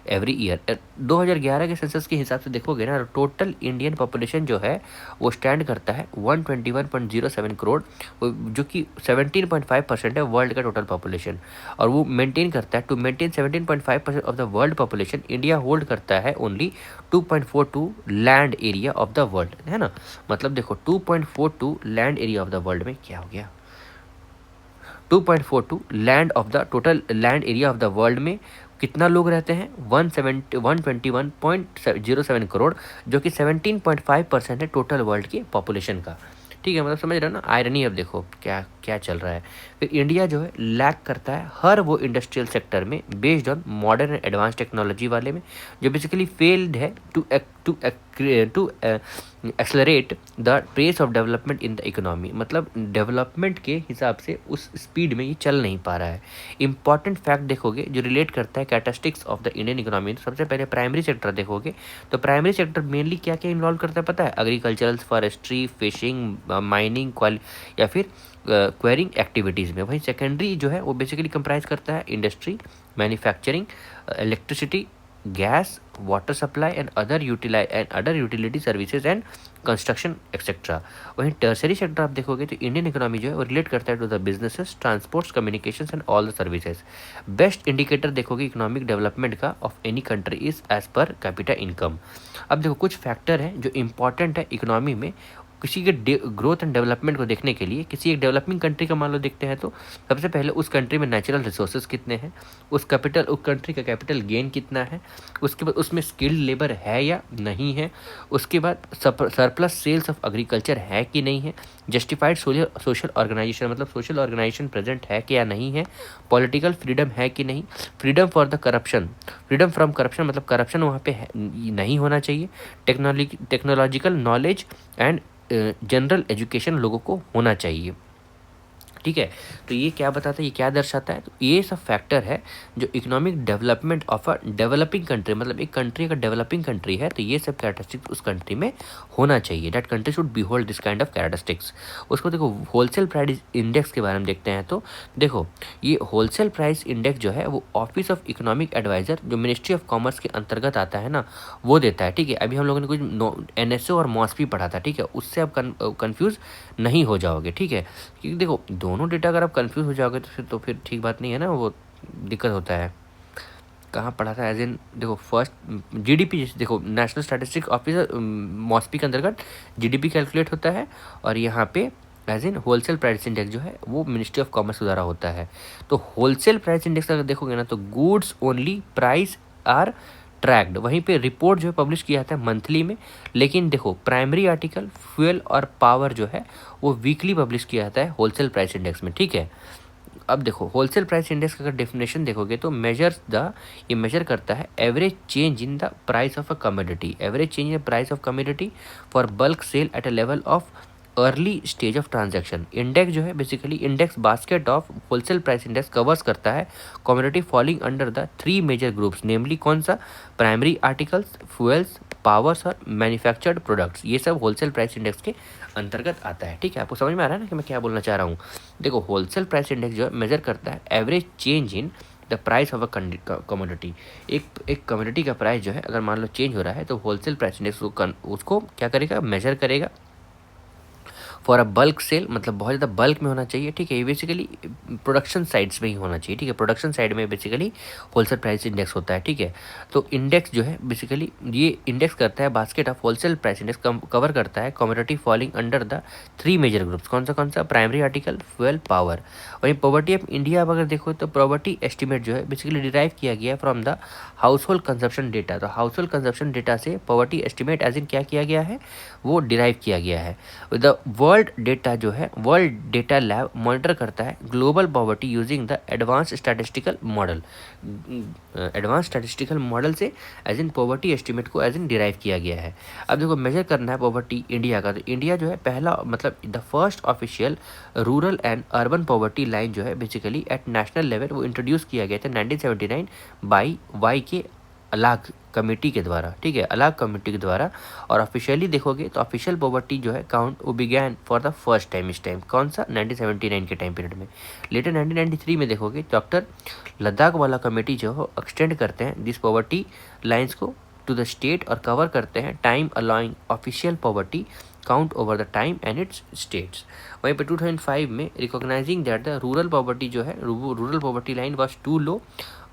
every year. 2011 के सेंसस के हिसाब से देखोगे ना, टोटल इंडियन पॉपुलेशन जो है वो स्टैंड करता है 121.07 करोड़, जो कि 17.5% है वर्ल्ड का टोटल पॉपुलेशन। और वो मेंटेन करता है, to maintain 17.5% of the world population, India hold करता है only 2.42 land area of the world, है ना। मतलब देखो 2.42 land area of the world में क्या हो गया, 2.42 land of the total land area of the world में कितना लोग रहते हैं, 121.07 करोड़, जो कि 17.5% है टोटल वर्ल्ड की पॉपुलेशन का, ठीक है। मतलब समझ रहे हो ना आयरनी। अब देखो क्या क्या चल रहा है। फिर इंडिया जो है लैक करता है हर वो इंडस्ट्रियल सेक्टर में based on modern and advance technology वाले में, जो बेसिकली फेल्ड है to accelerate the pace of development in the economy, मतलब डेवलपमेंट के हिसाब से उस स्पीड में ये चल नहीं पा रहा है। इंपॉर्टेंट फैक्ट देखोगे जो रिलेट करता है characteristics of the Indian economy, तो सबसे पहले प्राइमरी सेक्टर देखोगे तो प्राइमरी सेक्टर मेनली क्या क्या इन्वॉल्व करता है पता है? एग्रीकल्चरल, फॉरेस्ट्री, फिशिंग, माइनिंग, या फिर क्वेरिंग एक्टिविटीज़ में। वहीं सेकेंडरी जो है वो बेसिकली कंप्राइज करता है industry, manufacturing, electricity, gas, water supply and other utility services and construction etcetera. वहीं टर्सरी सेक्टर आप देखोगे तो इंडियन इकोनॉमी जो है वो रिलेट करता है to the businesses, transports, communications and all the services. Best indicator देखोगे इकोनॉमिक डेवलपमेंट का of any country is as per capita income. अब देखो कुछ फैक्टर हैं जो इंपॉर्टेंट है इकोनॉमी में किसी के ग्रोथ एंड डेवलपमेंट को देखने के लिए। किसी एक डेवलपिंग कंट्री का मान लो देखते हैं तो सबसे पहले उस कंट्री में नेचुरल रिसोर्सेज कितने हैं, उस कंट्री का कैपिटल गेन कितना है, उसके बाद उसमें स्किल्ड लेबर है या नहीं है, उसके बाद सरप्लस सेल्स ऑफ एग्रीकल्चर है कि नहीं है, जस्टिफाइड सोशल ऑर्गेनाइजेशन मतलब सोशल ऑर्गेनाइजेशन प्रेजेंट है कि या नहीं है, पॉलिटिकल फ्रीडम है कि नहीं, फ्रीडम फ्रॉम करप्शन मतलब करप्शन वहाँ पे नहीं होना चाहिए, technological knowledge and general education लोगों को होना चाहिए। ठीक है, तो ये क्या बताता है, ये क्या दर्शाता है? तो ये सब फैक्टर है जो economic development of a developing country, मतलब एक कंट्री का डेवलपिंग कंट्री है तो ये सब कैरेक्टरिस्टिक्स उस कंट्री में होना चाहिए। That country should be hold this kind of characteristics. उसको देखो होलसेल प्राइस इंडेक्स के बारे में देखते हैं तो देखो ये होलसेल प्राइस इंडेक्स जो है वो ऑफिस ऑफ इकोनॉमिक एडवाइजर जो मिनिस्ट्री ऑफ कॉमर्स के अंतर्गत आता है ना वो देता है। ठीक है, अभी हम लोगों ने कुछ NSO और मॉस्पी पढ़ा था, ठीक है, उससे आप कन्फ्यूज़ नहीं हो जाओगे। ठीक है, क्योंकि देखो दोनों डेटा अगर आप कंफ्यूज हो जाओगे तो फिर ठीक बात नहीं है ना, वो दिक्कत होता है। कहाँ पढ़ा था एज इन देखो फर्स्ट GDP, देखो नेशनल स्टैटिस्टिक्स ऑफिस मॉस्पी के अंतर्गत GDP कैलकुलेट होता है और यहाँ पे as in wholesale price index जो है वो मिनिस्ट्री ऑफ कॉमर्स के द्वारा होता है। तो होलसेल प्राइस इंडेक्स अगर देखोगे ना तो goods only price are tracked, वहीं पे रिपोर्ट जो है पब्लिश किया जाता है मंथली में, लेकिन देखो प्राइमरी आर्टिकल फ्यूल और पावर जो है वो वीकली पब्लिश किया जाता है होलसेल प्राइस इंडेक्स में। ठीक है, अब देखो होलसेल प्राइस इंडेक्स का अगर डेफिनेशन देखोगे तो ये मेजर करता है average change in the price of a commodity, average change in the price of commodity for bulk sale at a level of early stage of transaction. Index जो है basically index basket of wholesale price index covers करता है commodity falling under the 3 major groups, namely कौन सा? प्राइमरी आर्टिकल्स, फ्यूल्स, पावर्स और मैन्युफैक्चर्ड प्रोडक्ट्स। ये सब होलसेल प्राइस इंडेक्स के अंतर्गत आता है। ठीक है, आपको समझ में आ रहा है ना कि मैं क्या बोलना चाह रहा हूँ? देखो होलसेल प्राइस इंडेक्स जो है मेजर करता है average change in the price of a commodity. एक कमोडिटी का प्राइस जो है अगर मान लो चेंज हो रहा है तो होलसेल प्राइस इंडेक्स उसको क्या करेगा? मेजर करेगा। फॉर अ बल्क सेल मतलब बहुत ज़्यादा बल्क में होना चाहिए। ठीक है, ये बेसिकली प्रोडक्शन साइड्स में ही होना चाहिए। ठीक है, प्रोडक्शन साइड में बेसिकली होलसेल प्राइस इंडेक्स होता है। ठीक है, तो इंडेक्स जो है बेसिकली ये इंडेक्स करता है basket of wholesale price index cover करता है commodity falling under the 3 major groups. कौन सा? Primary article, fuel, power. वहीं पॉवर्टी ऑफ इंडिया अगर देखो तो पॉवर्टी एस्टिमेट जो है बेसिकली डिराइव किया गया from the house hold consumption data. तो हाउस होल्ड कंजप्शन डेटा से पॉवर्टी एस्टिमेट एज इन क्या किया गया है? वो डिराइव किया गया है। द वर्ल्ड डेटा जो है वर्ल्ड डेटा लैब मॉनिटर करता है global poverty using the advance statistical model. Advance statistical model से एज इन पॉवर्टी एस्टिमेट को एज इन डिराइव किया गया है। अब देखो मेजर करना है पॉवर्टी इंडिया का, तो इंडिया जो है पहला मतलब the first official rural and urban poverty line जो है बेसिकली एट नेशनल लेवल वो इंट्रोड्यूस किया गया था 1979 बाई वाई के अलाग कमेटी के द्वारा। ठीक है, अलाग कमेटी के द्वारा। और ऑफिशियली देखोगे तो ऑफिशियल पॉवर्टी जो है काउंट वो began for the first time इस टाइम कौन सा? 1979 के टाइम पीरियड में। लेटर 1993 में देखोगे डॉक्टर लद्दाख वाला कमेटी जो है एक्सटेंड करते हैं दिस पॉवर्टी लाइन्स को टू द स्टेट और कवर करते हैं time allowing official poverty count over the time and its states. वहीं पे 2005 में recognising that the rural poverty जो है rural poverty line was too low,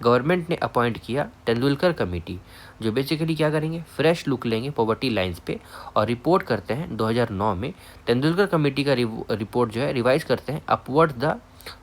government ने अपॉइंट किया तेंदुलकर कमेटी जो बेसिकली क्या करेंगे? फ्रेश लुक लेंगे पॉवर्टी लाइंस पे और रिपोर्ट करते हैं 2009 में। तेंदुलकर कमेटी का रिपोर्ट जो है रिवाइज करते हैं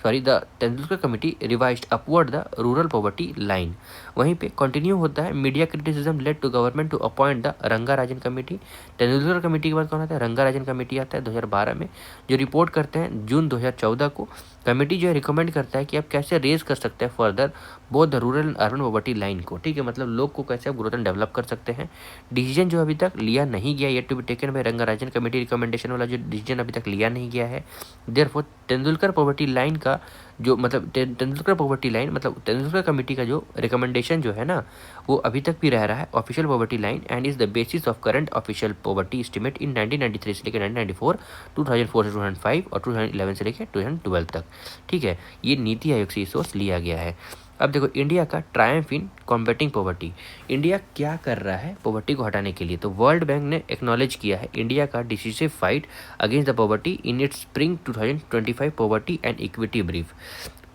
the Tendulkar committee revised upward the rural poverty line. वहीं पे कंटिन्यू होता है media criticism led to government to appoint the Rangarajan committee. Tendulkar committee के बाद कौन आता है? रंगाराजन कमेटी आता है 2012 में, जो रिपोर्ट करते हैं जून 2014 को कमेटी जो है रिकमेंड करता है कि आप कैसे रेज कर सकते हैं further both the rural and urban poverty line को, ठीक है, मतलब लोग को कैसे आप ग्रोथ एंड डेवलप कर सकते हैं। डिसीजन जो अभी तक लिया नहीं गया, yet to be taken by Rangarajan committee recommendation वाला जो डिसीजन अभी तक लिया नहीं गया है। देयरफॉर तेंदुलकर पॉवर्टी लाइन का जो मतलब तेंदुलकर पॉवर्टी लाइन मतलब तेंदुलकर कमेटी का जो रिकमेंडेशन जो है ना, वो अभी तक भी रह रहा है official poverty line and is the basis of current official poverty estimate in 1993 से लेकर 1994, 2004 से 2005 और 2011 से लेकर 2012 तक, ठीक है। ये नीति आयोग से सोर्स लिया गया है। अब देखो इंडिया का ट्रायम्फ इन कॉम्बैटिंग पॉवर्टी, इंडिया क्या कर रहा है पॉवर्टी को हटाने के लिए। तो वर्ल्ड बैंक ने एक्नॉलेज किया है इंडिया का decisive fight against the poverty in its spring 2025 poverty and equity brief.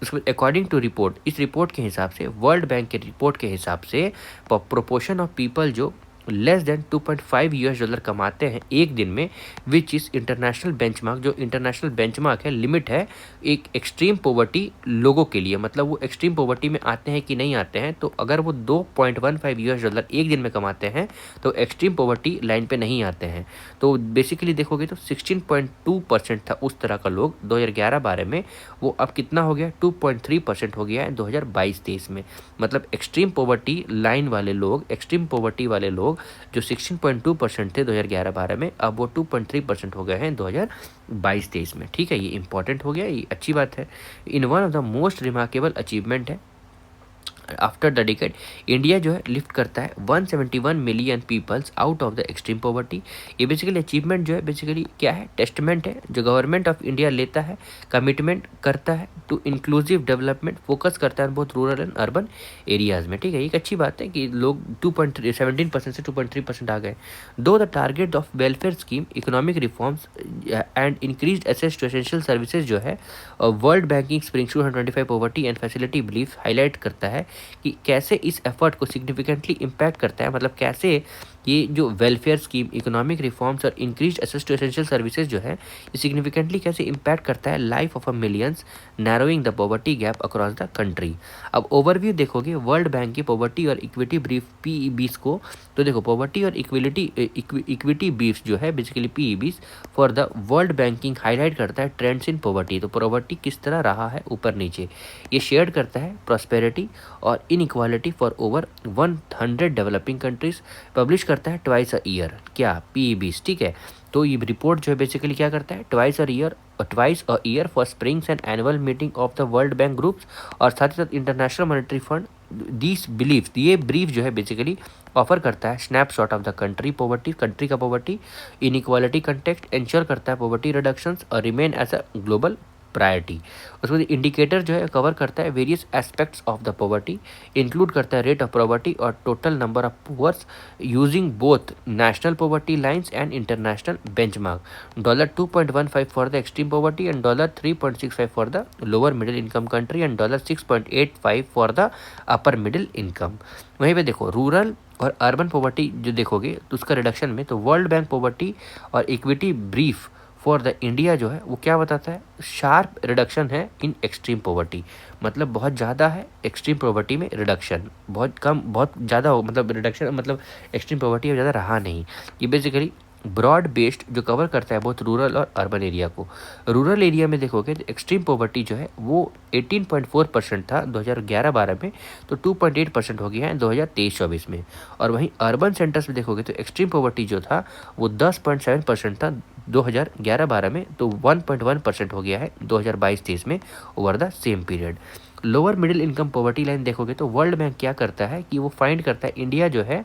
उसको अकॉर्डिंग टू रिपोर्ट, इस रिपोर्ट के हिसाब से, वर्ल्ड बैंक के रिपोर्ट के हिसाब से, प्रोपोर्शन ऑफ पीपल जो लेस देन 2.5 यूएस डॉलर कमाते हैं एक दिन में, विच इज़ इंटरनेशनल बेंचमार्क, जो इंटरनेशनल बेंचमार्क है, लिमिट है एक एक्सट्रीम पॉवर्टी लोगों के लिए, मतलब वो एक्सट्रीम पॉवर्टी में आते हैं कि नहीं आते हैं। तो अगर वो 2.15 यूएस डॉलर एक दिन में कमाते हैं तो एक्सट्रीम पॉवर्टी लाइन पे नहीं आते हैं। तो बेसिकली देखोगे तो 16.2% था उस तरह का लोग 2011-12 में, वो अब कितना हो गया 2.3% हो गया है 2022-23 में। मतलब एक्सट्रीम पॉवर्टी लाइन वाले लोग, एक्सट्रीम पॉवर्टी वाले लोग जो 16.2% थे 2011-12 में, अब वो 2.3% हो गए हैं 2022-23 में, ठीक है। ये इंपॉर्टेंट हो गया, ये अच्छी बात है। In one of the most remarkable achievement है आफ्टर द डिकेड, इंडिया जो है लिफ्ट करता है 171 million peoples out of the extreme poverty. ये बेसिकली अचीवमेंट जो है बेसिकली क्या है, टेस्टमेंट है जो गवर्नमेंट ऑफ इंडिया लेता है, कमिटमेंट करता है टू इंक्लूसिव डेवलपमेंट, फोकस करता है बहुत रूरल एंड अर्बन एरियाज में, ठीक है। एक अच्छी बात है कि लोग 2.17% से 2.3% आ गए। Though the target of welfare scheme, economic reforms and increase access to essential services जो है world banking spring 225 poverty and facility belief highlight करता है कि कैसे इस एफर्ट को सिग्निफिकेंटली इम्पैक्ट करता है, मतलब कैसे ये जो वेलफेयर स्कीम, इकोनॉमिक रिफॉर्म्स और increase access to essential services जो है, ये सिग्निफिकेंटली कैसे इम्पैक्ट करता है life of a millions, narrowing the poverty gap across the country. अब ओवरव्यू देखोगे वर्ल्ड बैंक की पॉवर्टी और इक्विटी ब्रीफ पीईबीस को, तो देखो पॉवर्टी और इक्विटी ब्रीफ जो है basically PEBs for the world banking highlight करता है ट्रेंड्स इन पॉवर्टी, तो पॉवर्टी किस तरह रहा है ऊपर नीचे। ये शेयर करता है प्रॉस्पेरिटी और inequality for over 100 developing countries, publish करता है ट्वाइस अ ईयर, क्या पीईबीस, ठीक है। तो ये रिपोर्ट जो है बेसिकली क्या करता है, twice a year for springs and annual meeting of the world bank groups, और साथ ही साथ international monetary fund this believe, ये ब्रीफ जो है बेसिकली ऑफर करता है snapshot of the country poverty, country का पॉवर्टी, इनइक्वालिटी कंटेक्स्ट, इंश्योर करता है पॉवर्टी रिडक्शंस और remain as a global priority. उसके बाद इंडिकेटर जो है कवर करता है various aspects of the poverty, include करता है रेट ऑफ पॉवर्टी और total number of poors using both national poverty lines and international benchmark, $2.15 for the extreme poverty and $3.65 for the lower middle income country and $6.85 for the upper middle income. वहीं पे देखो रूरल और अर्बन पॉवर्टी जो देखोगे तो उसका रिडक्शन में, तो वर्ल्ड बैंक पॉवर्टी और equity brief for the India जो है वो क्या बताता है, शार्प रिडक्शन है इन एक्सट्रीम पॉवर्टी, मतलब बहुत ज़्यादा है एक्सट्रीम पॉवर्टी में रिडक्शन, बहुत कम बहुत ज़्यादा हो, मतलब रिडक्शन मतलब एक्सट्रीम पॉवर्टी में ज़्यादा रहा नहीं। ये बेसिकली ब्रॉड बेस्ड जो कवर करता है बहुत रूरल और अर्बन एरिया को। रूरल एरिया में देखोगे तो एक्सट्रीम पॉवर्टी जो है वो 18.4% था 2011-12 में, तो 2.8% हो गया है 2023-24 में। और वहीं अर्बन सेंटर्स में देखोगे तो एक्सट्रीम पॉवर्टी जो था वो 10.7% था 2011-12 में, तो 1.1% हो गया है 2022-23 में over the same period. Lower middle income poverty line देखोगे तो वर्ल्ड बैंक क्या करता है कि वो फाइंड करता है इंडिया जो है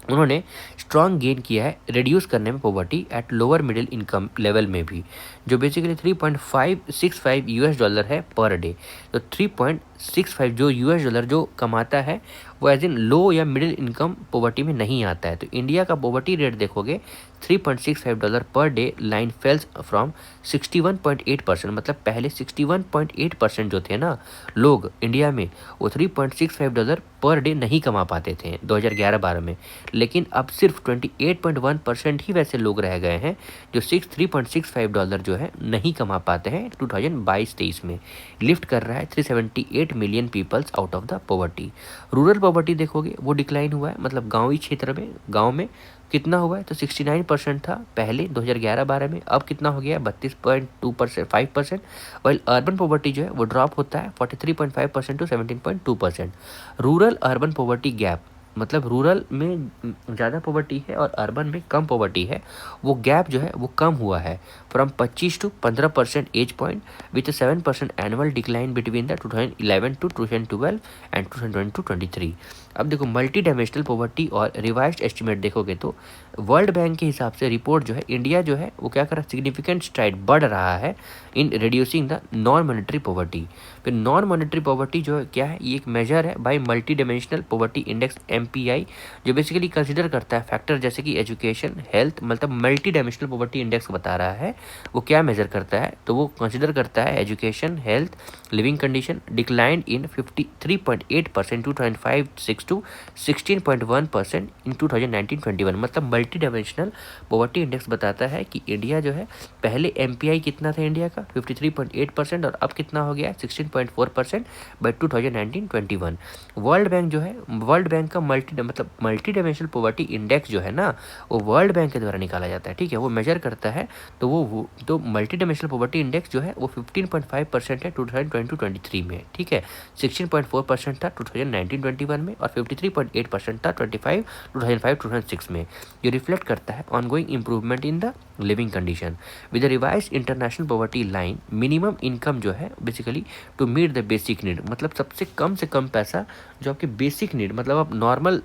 उन्होंने स्ट्रॉन्ग गेन किया है रिड्यूस करने में poverty at lower middle income level में भी, जो बेसिकली 3.565 यूएस डॉलर है पर डे। तो 3.65 जो यूएस डॉलर जो कमाता है वो एज इन लो या मिडिल इनकम पॉवर्टी में नहीं आता है। तो इंडिया का पॉवर्टी रेट देखोगे $3.65 per day line fails from 61.8%, मतलब पहले 61.8% जो थे ना लोग इंडिया में वो $3.65 पर डे नहीं कमा पाते थे 2011-12 में, लेकिन अब सिर्फ 28.1% ही वैसे लोग रह गए हैं जो $3.65 जो है नहीं कमा पाते हैं 2022-23 में। लिफ्ट कर रहा है 378 million peoples out of the poverty. Rural poverty देखोगे वो डिक्लाइन हुआ है, मतलब गाँवी क्षेत्र में, गाँव में कितना हुआ है, तो 69% था पहले 2011-12 में, अब कितना हो गया है 32.2%, 5%। वाइल अर्बन पॉवर्टी जो है वो ड्रॉप होता है 43.5% to 17.2%। Rural urban poverty gap, मतलब रूरल में ज़्यादा पॉवर्टी है और अर्बन में कम पॉवर्टी है, वो गैप जो है वो कम हुआ है from 25 to 15% as point with 7% annual decline between the 2011 to 2012 and 2020 to 23। अब देखो मल्टी डायमेंशनल पॉवर्टी और रिवाइज्ड एस्टिमेट देखोगे तो वर्ल्ड बैंक के हिसाब से रिपोर्ट जो है, इंडिया जो है वो क्या कर रहा है, सिग्निफिकेंट स्ट्राइड बढ़ रहा है in reducing the non monetary poverty. फिर नॉन मॉनेटरी पॉवर्टी जो है क्या है, ये एक मेजर है by multi dimensional poverty index MPI, जो बेसिकली कंसिडर करता है फैक्टर जैसे कि एजुकेशन, हेल्थ, मतलब मल्टी डायमेंशनल पॉवर्टी इंडेक्स बता रहा है वो क्या मेजर करता है, तो वो कंसिडर करता है education, health, living condition decline in 53.8% 2005-6 to 16.1% in 2019-21। मतलब मल्टी डायमेंशनल पॉवर्टी इंडेक्स बताता है कि इंडिया जो है, पहले MPI कितना था इंडिया का 53.8% और अब कितना हो गया 16.4% बाई 2019-21। वर्ल्ड बैंक जो है, वर्ल्ड बैंक का मल्टी डायमेंशनल पॉवर्टी इंडेक्स जो है ना, वो वर्ल्ड बैंक के द्वारा निकाला जाता है, ठीक है, वो मेजर करता है। तो मल्टी डायमेंशनल पॉवर्टी इंडेक्स जो है वो 15.5% है 2020-23 में, ठीक है, 16.4% था 2019-21 में और 53.8% था 2005-2006 में। ये रिफ्लेक्ट करता है ongoing improvement in the living condition with revise international poverty line. Minimum income जो है basically to meet the basic need, मतलब सबसे कम से कम पैसा जो आपके बेसिक नीड, मतलब आप नॉर्मल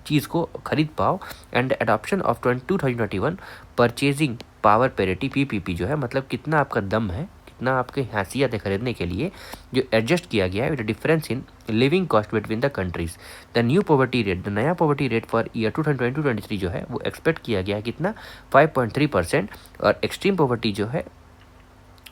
चीज़ को खरीद पाओ। And adoption of 2021 purchasing power parity PPP जो है, मतलब कितना आपका दम है, कितना आपके हैसियत है खरीदने के लिए, जो एडजस्ट किया गया है with difference in living cost between the countries. The new poverty rate, the नया पॉवर्टी रेट फॉर ईयर 2022-23 जो है वो एक्सपेक्ट किया गया है कितना 5.3%, और एक्सट्रीम पॉवर्टी जो है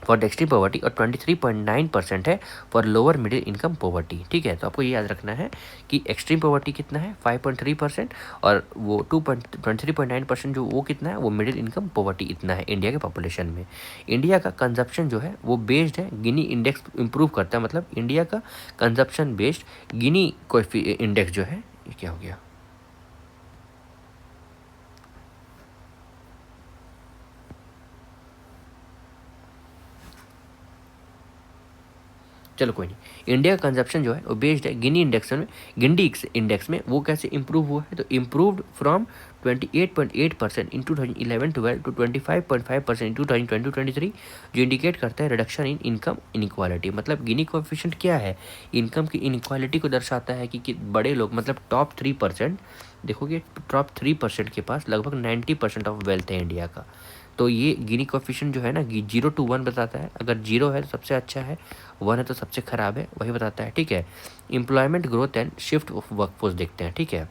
फॉर द एक्सट्रीम पॉवर्टी और 23.9% है for lower middle income poverty, ठीक है। तो आपको ये याद रखना है कि एक्सट्रीम पॉवर्टी कितना है 5.3% और वो 23.9% जो वो कितना है, वो मिडिल इनकम पॉवर्टी इतना है इंडिया के पॉपुलेशन में। इंडिया का कंजप्शन जो है वो बेस्ड है गिनी इंडेक्स इंप्रूव करता है, मतलब इंडिया का कंजप्शन बेस्ड गिनी इंडेक्स जो है, ये क्या हो गया, चलो कोई नहीं। इंडिया का कंजप्शन जो है वो बेस्ड है गिनी इंडेक्स में वो कैसे इंप्रूव हुआ है, तो इम्प्रूव्ड फ्रॉम 28.8% इन 2011-12 टू 25.5% इन 2020-23, जो इंडिकेट करता है रिडक्शन इन इनकम इनइक्वालिटी। मतलब गिनी कोएफिशिएंट क्या है, इनकम की इनइक्वालिटी को दर्शाता है कि बड़े लोग, मतलब टॉप 3%, देखोगे टॉप 3% के पास लगभग 90% ऑफ वेल्थ है इंडिया का। तो ये गिनी कोएफिशिएंट जो है ना, 0 to 1 बताता है, अगर 0 है तो सबसे अच्छा है, 1 है तो सबसे खराब है, वही बताता है, ठीक है। Employment growth and shift of workforce देखते हैं, ठीक है।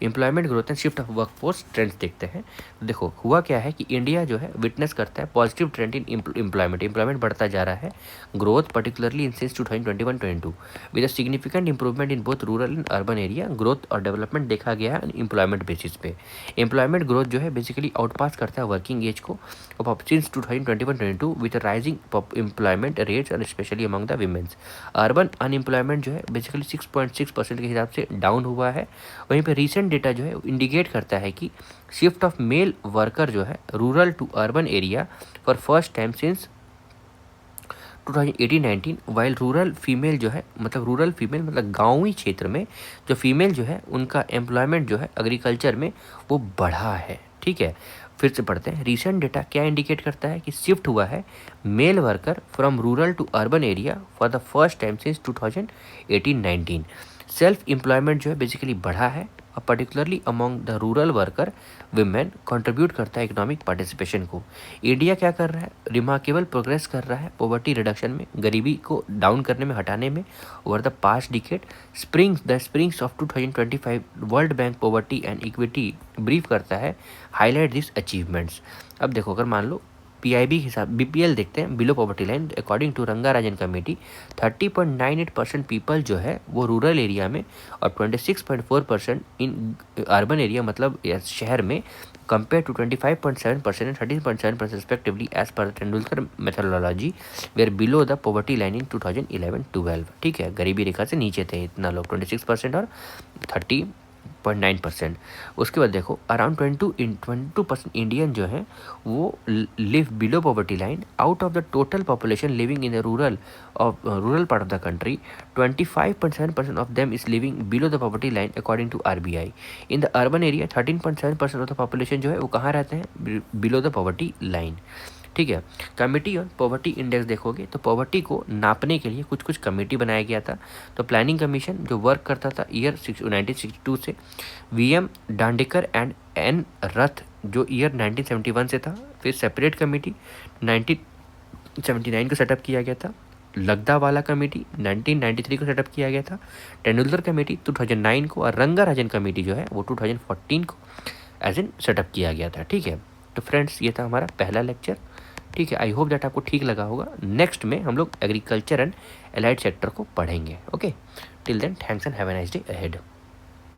Employment growth and shift of workforce trends देखते हैं। तो देखो हुआ क्या है कि इंडिया जो है विटनेस करता है पॉजिटिव ट्रेंड इन एम्प्लॉयमेंट बढ़ता जा रहा है, growth particularly in since 2021-22 with a significant improvement in both rural and urban area. Growth और डेवलपमेंट देखा गया है एम्प्लॉयमेंट बेसिस पे। एम्प्लॉयमेंट ग्रोथ जो है बेसिकली आउटपास करता है वर्किंग एज को since 2021-22 with rising employment rates and specially among the women's. Urban unemployment जो है बेसिकली 6.6% के हिसाब से डाउन हुआ है। वहीं पे रीसेंट डेटा जो है इंडिकेट करता है कि शिफ्ट ऑफ मेल वर्कर जो है rural to urban area for first time since 2018-19, while rural female जो है, मतलब रूरल फीमेल मतलब गांवी क्षेत्र में जो फीमेल जो है उनका एम्प्लॉयमेंट जो है एग्रीकल्चर में वो बढ़ा है, ठीक है। फिर से पढ़ते हैं। रीसेंट डेटा क्या इंडिकेट करता है कि शिफ्ट हुआ है male worker from rural to urban area for the first time since 2018-19। Self employment जो है बेसिकली बढ़ा है और particularly among the rural worker women contribute करता है इकोनॉमिक पार्टिसिपेशन को। इंडिया क्या कर रहा है, रिमार्केबल प्रोग्रेस कर रहा है पॉवर्टी रिडक्शन में, गरीबी को डाउन करने में, हटाने में over the past decade. Springs of 2025 world bank poverty and equity brief करता है हाईलाइट दिस अचीवमेंट्स। अब देखो अगर मान लो PIB के हिसाब BPL देखते हैं, below poverty line, according to Rangarajan committee 30.98% people जो है वो रूरल एरिया में और 26.4% इन अर्बन एरिया मतलब शहर में compared to 25.7% and 13.7% respectively as per the Tendulkar methodology were below the poverty line in 2011-12। ठीक है, गरीबी रेखा से नीचे थे इतना लोग, 26% और 30.9%। उसके बाद देखो अराउंड 22% इंडियन जो है वो live below poverty line. Out of the total population living in the rural part of the country 25.7% of them is living below the poverty line according to RBI। In the urban area 13.7% of the population जो है वो कहाँ रहते हैं, बिलो द पॉवर्टी लाइन। ठीक है, कमेटी ऑन पॉवर्टी इंडेक्स देखोगे तो पॉवर्टी को नापने के लिए कुछ कुछ कमेटी बनाया गया था। तो प्लानिंग कमीशन जो वर्क करता था ईयर 1962 से, VM डांडेकर एंड N रथ जो ईयर 1971 से था। फिर सेपरेट कमेटी 1979 को सेटअप किया गया था। लगदावाला कमेटी 1993 को सेटअप किया गया था। तेंदुलकर कमेटी 2009 को और रंगाराजन कमेटी जो है वो 2014 को एज इन सेटअप किया गया था। ठीक है, तो फ्रेंड्स ये था हमारा पहला लेक्चर। ठीक है, आई होप दैट आपको ठीक लगा होगा। नेक्स्ट में हम लोग एग्रीकल्चर एंड एलाइड सेक्टर को पढ़ेंगे। Okay, till then thanks and have a nice day ahead.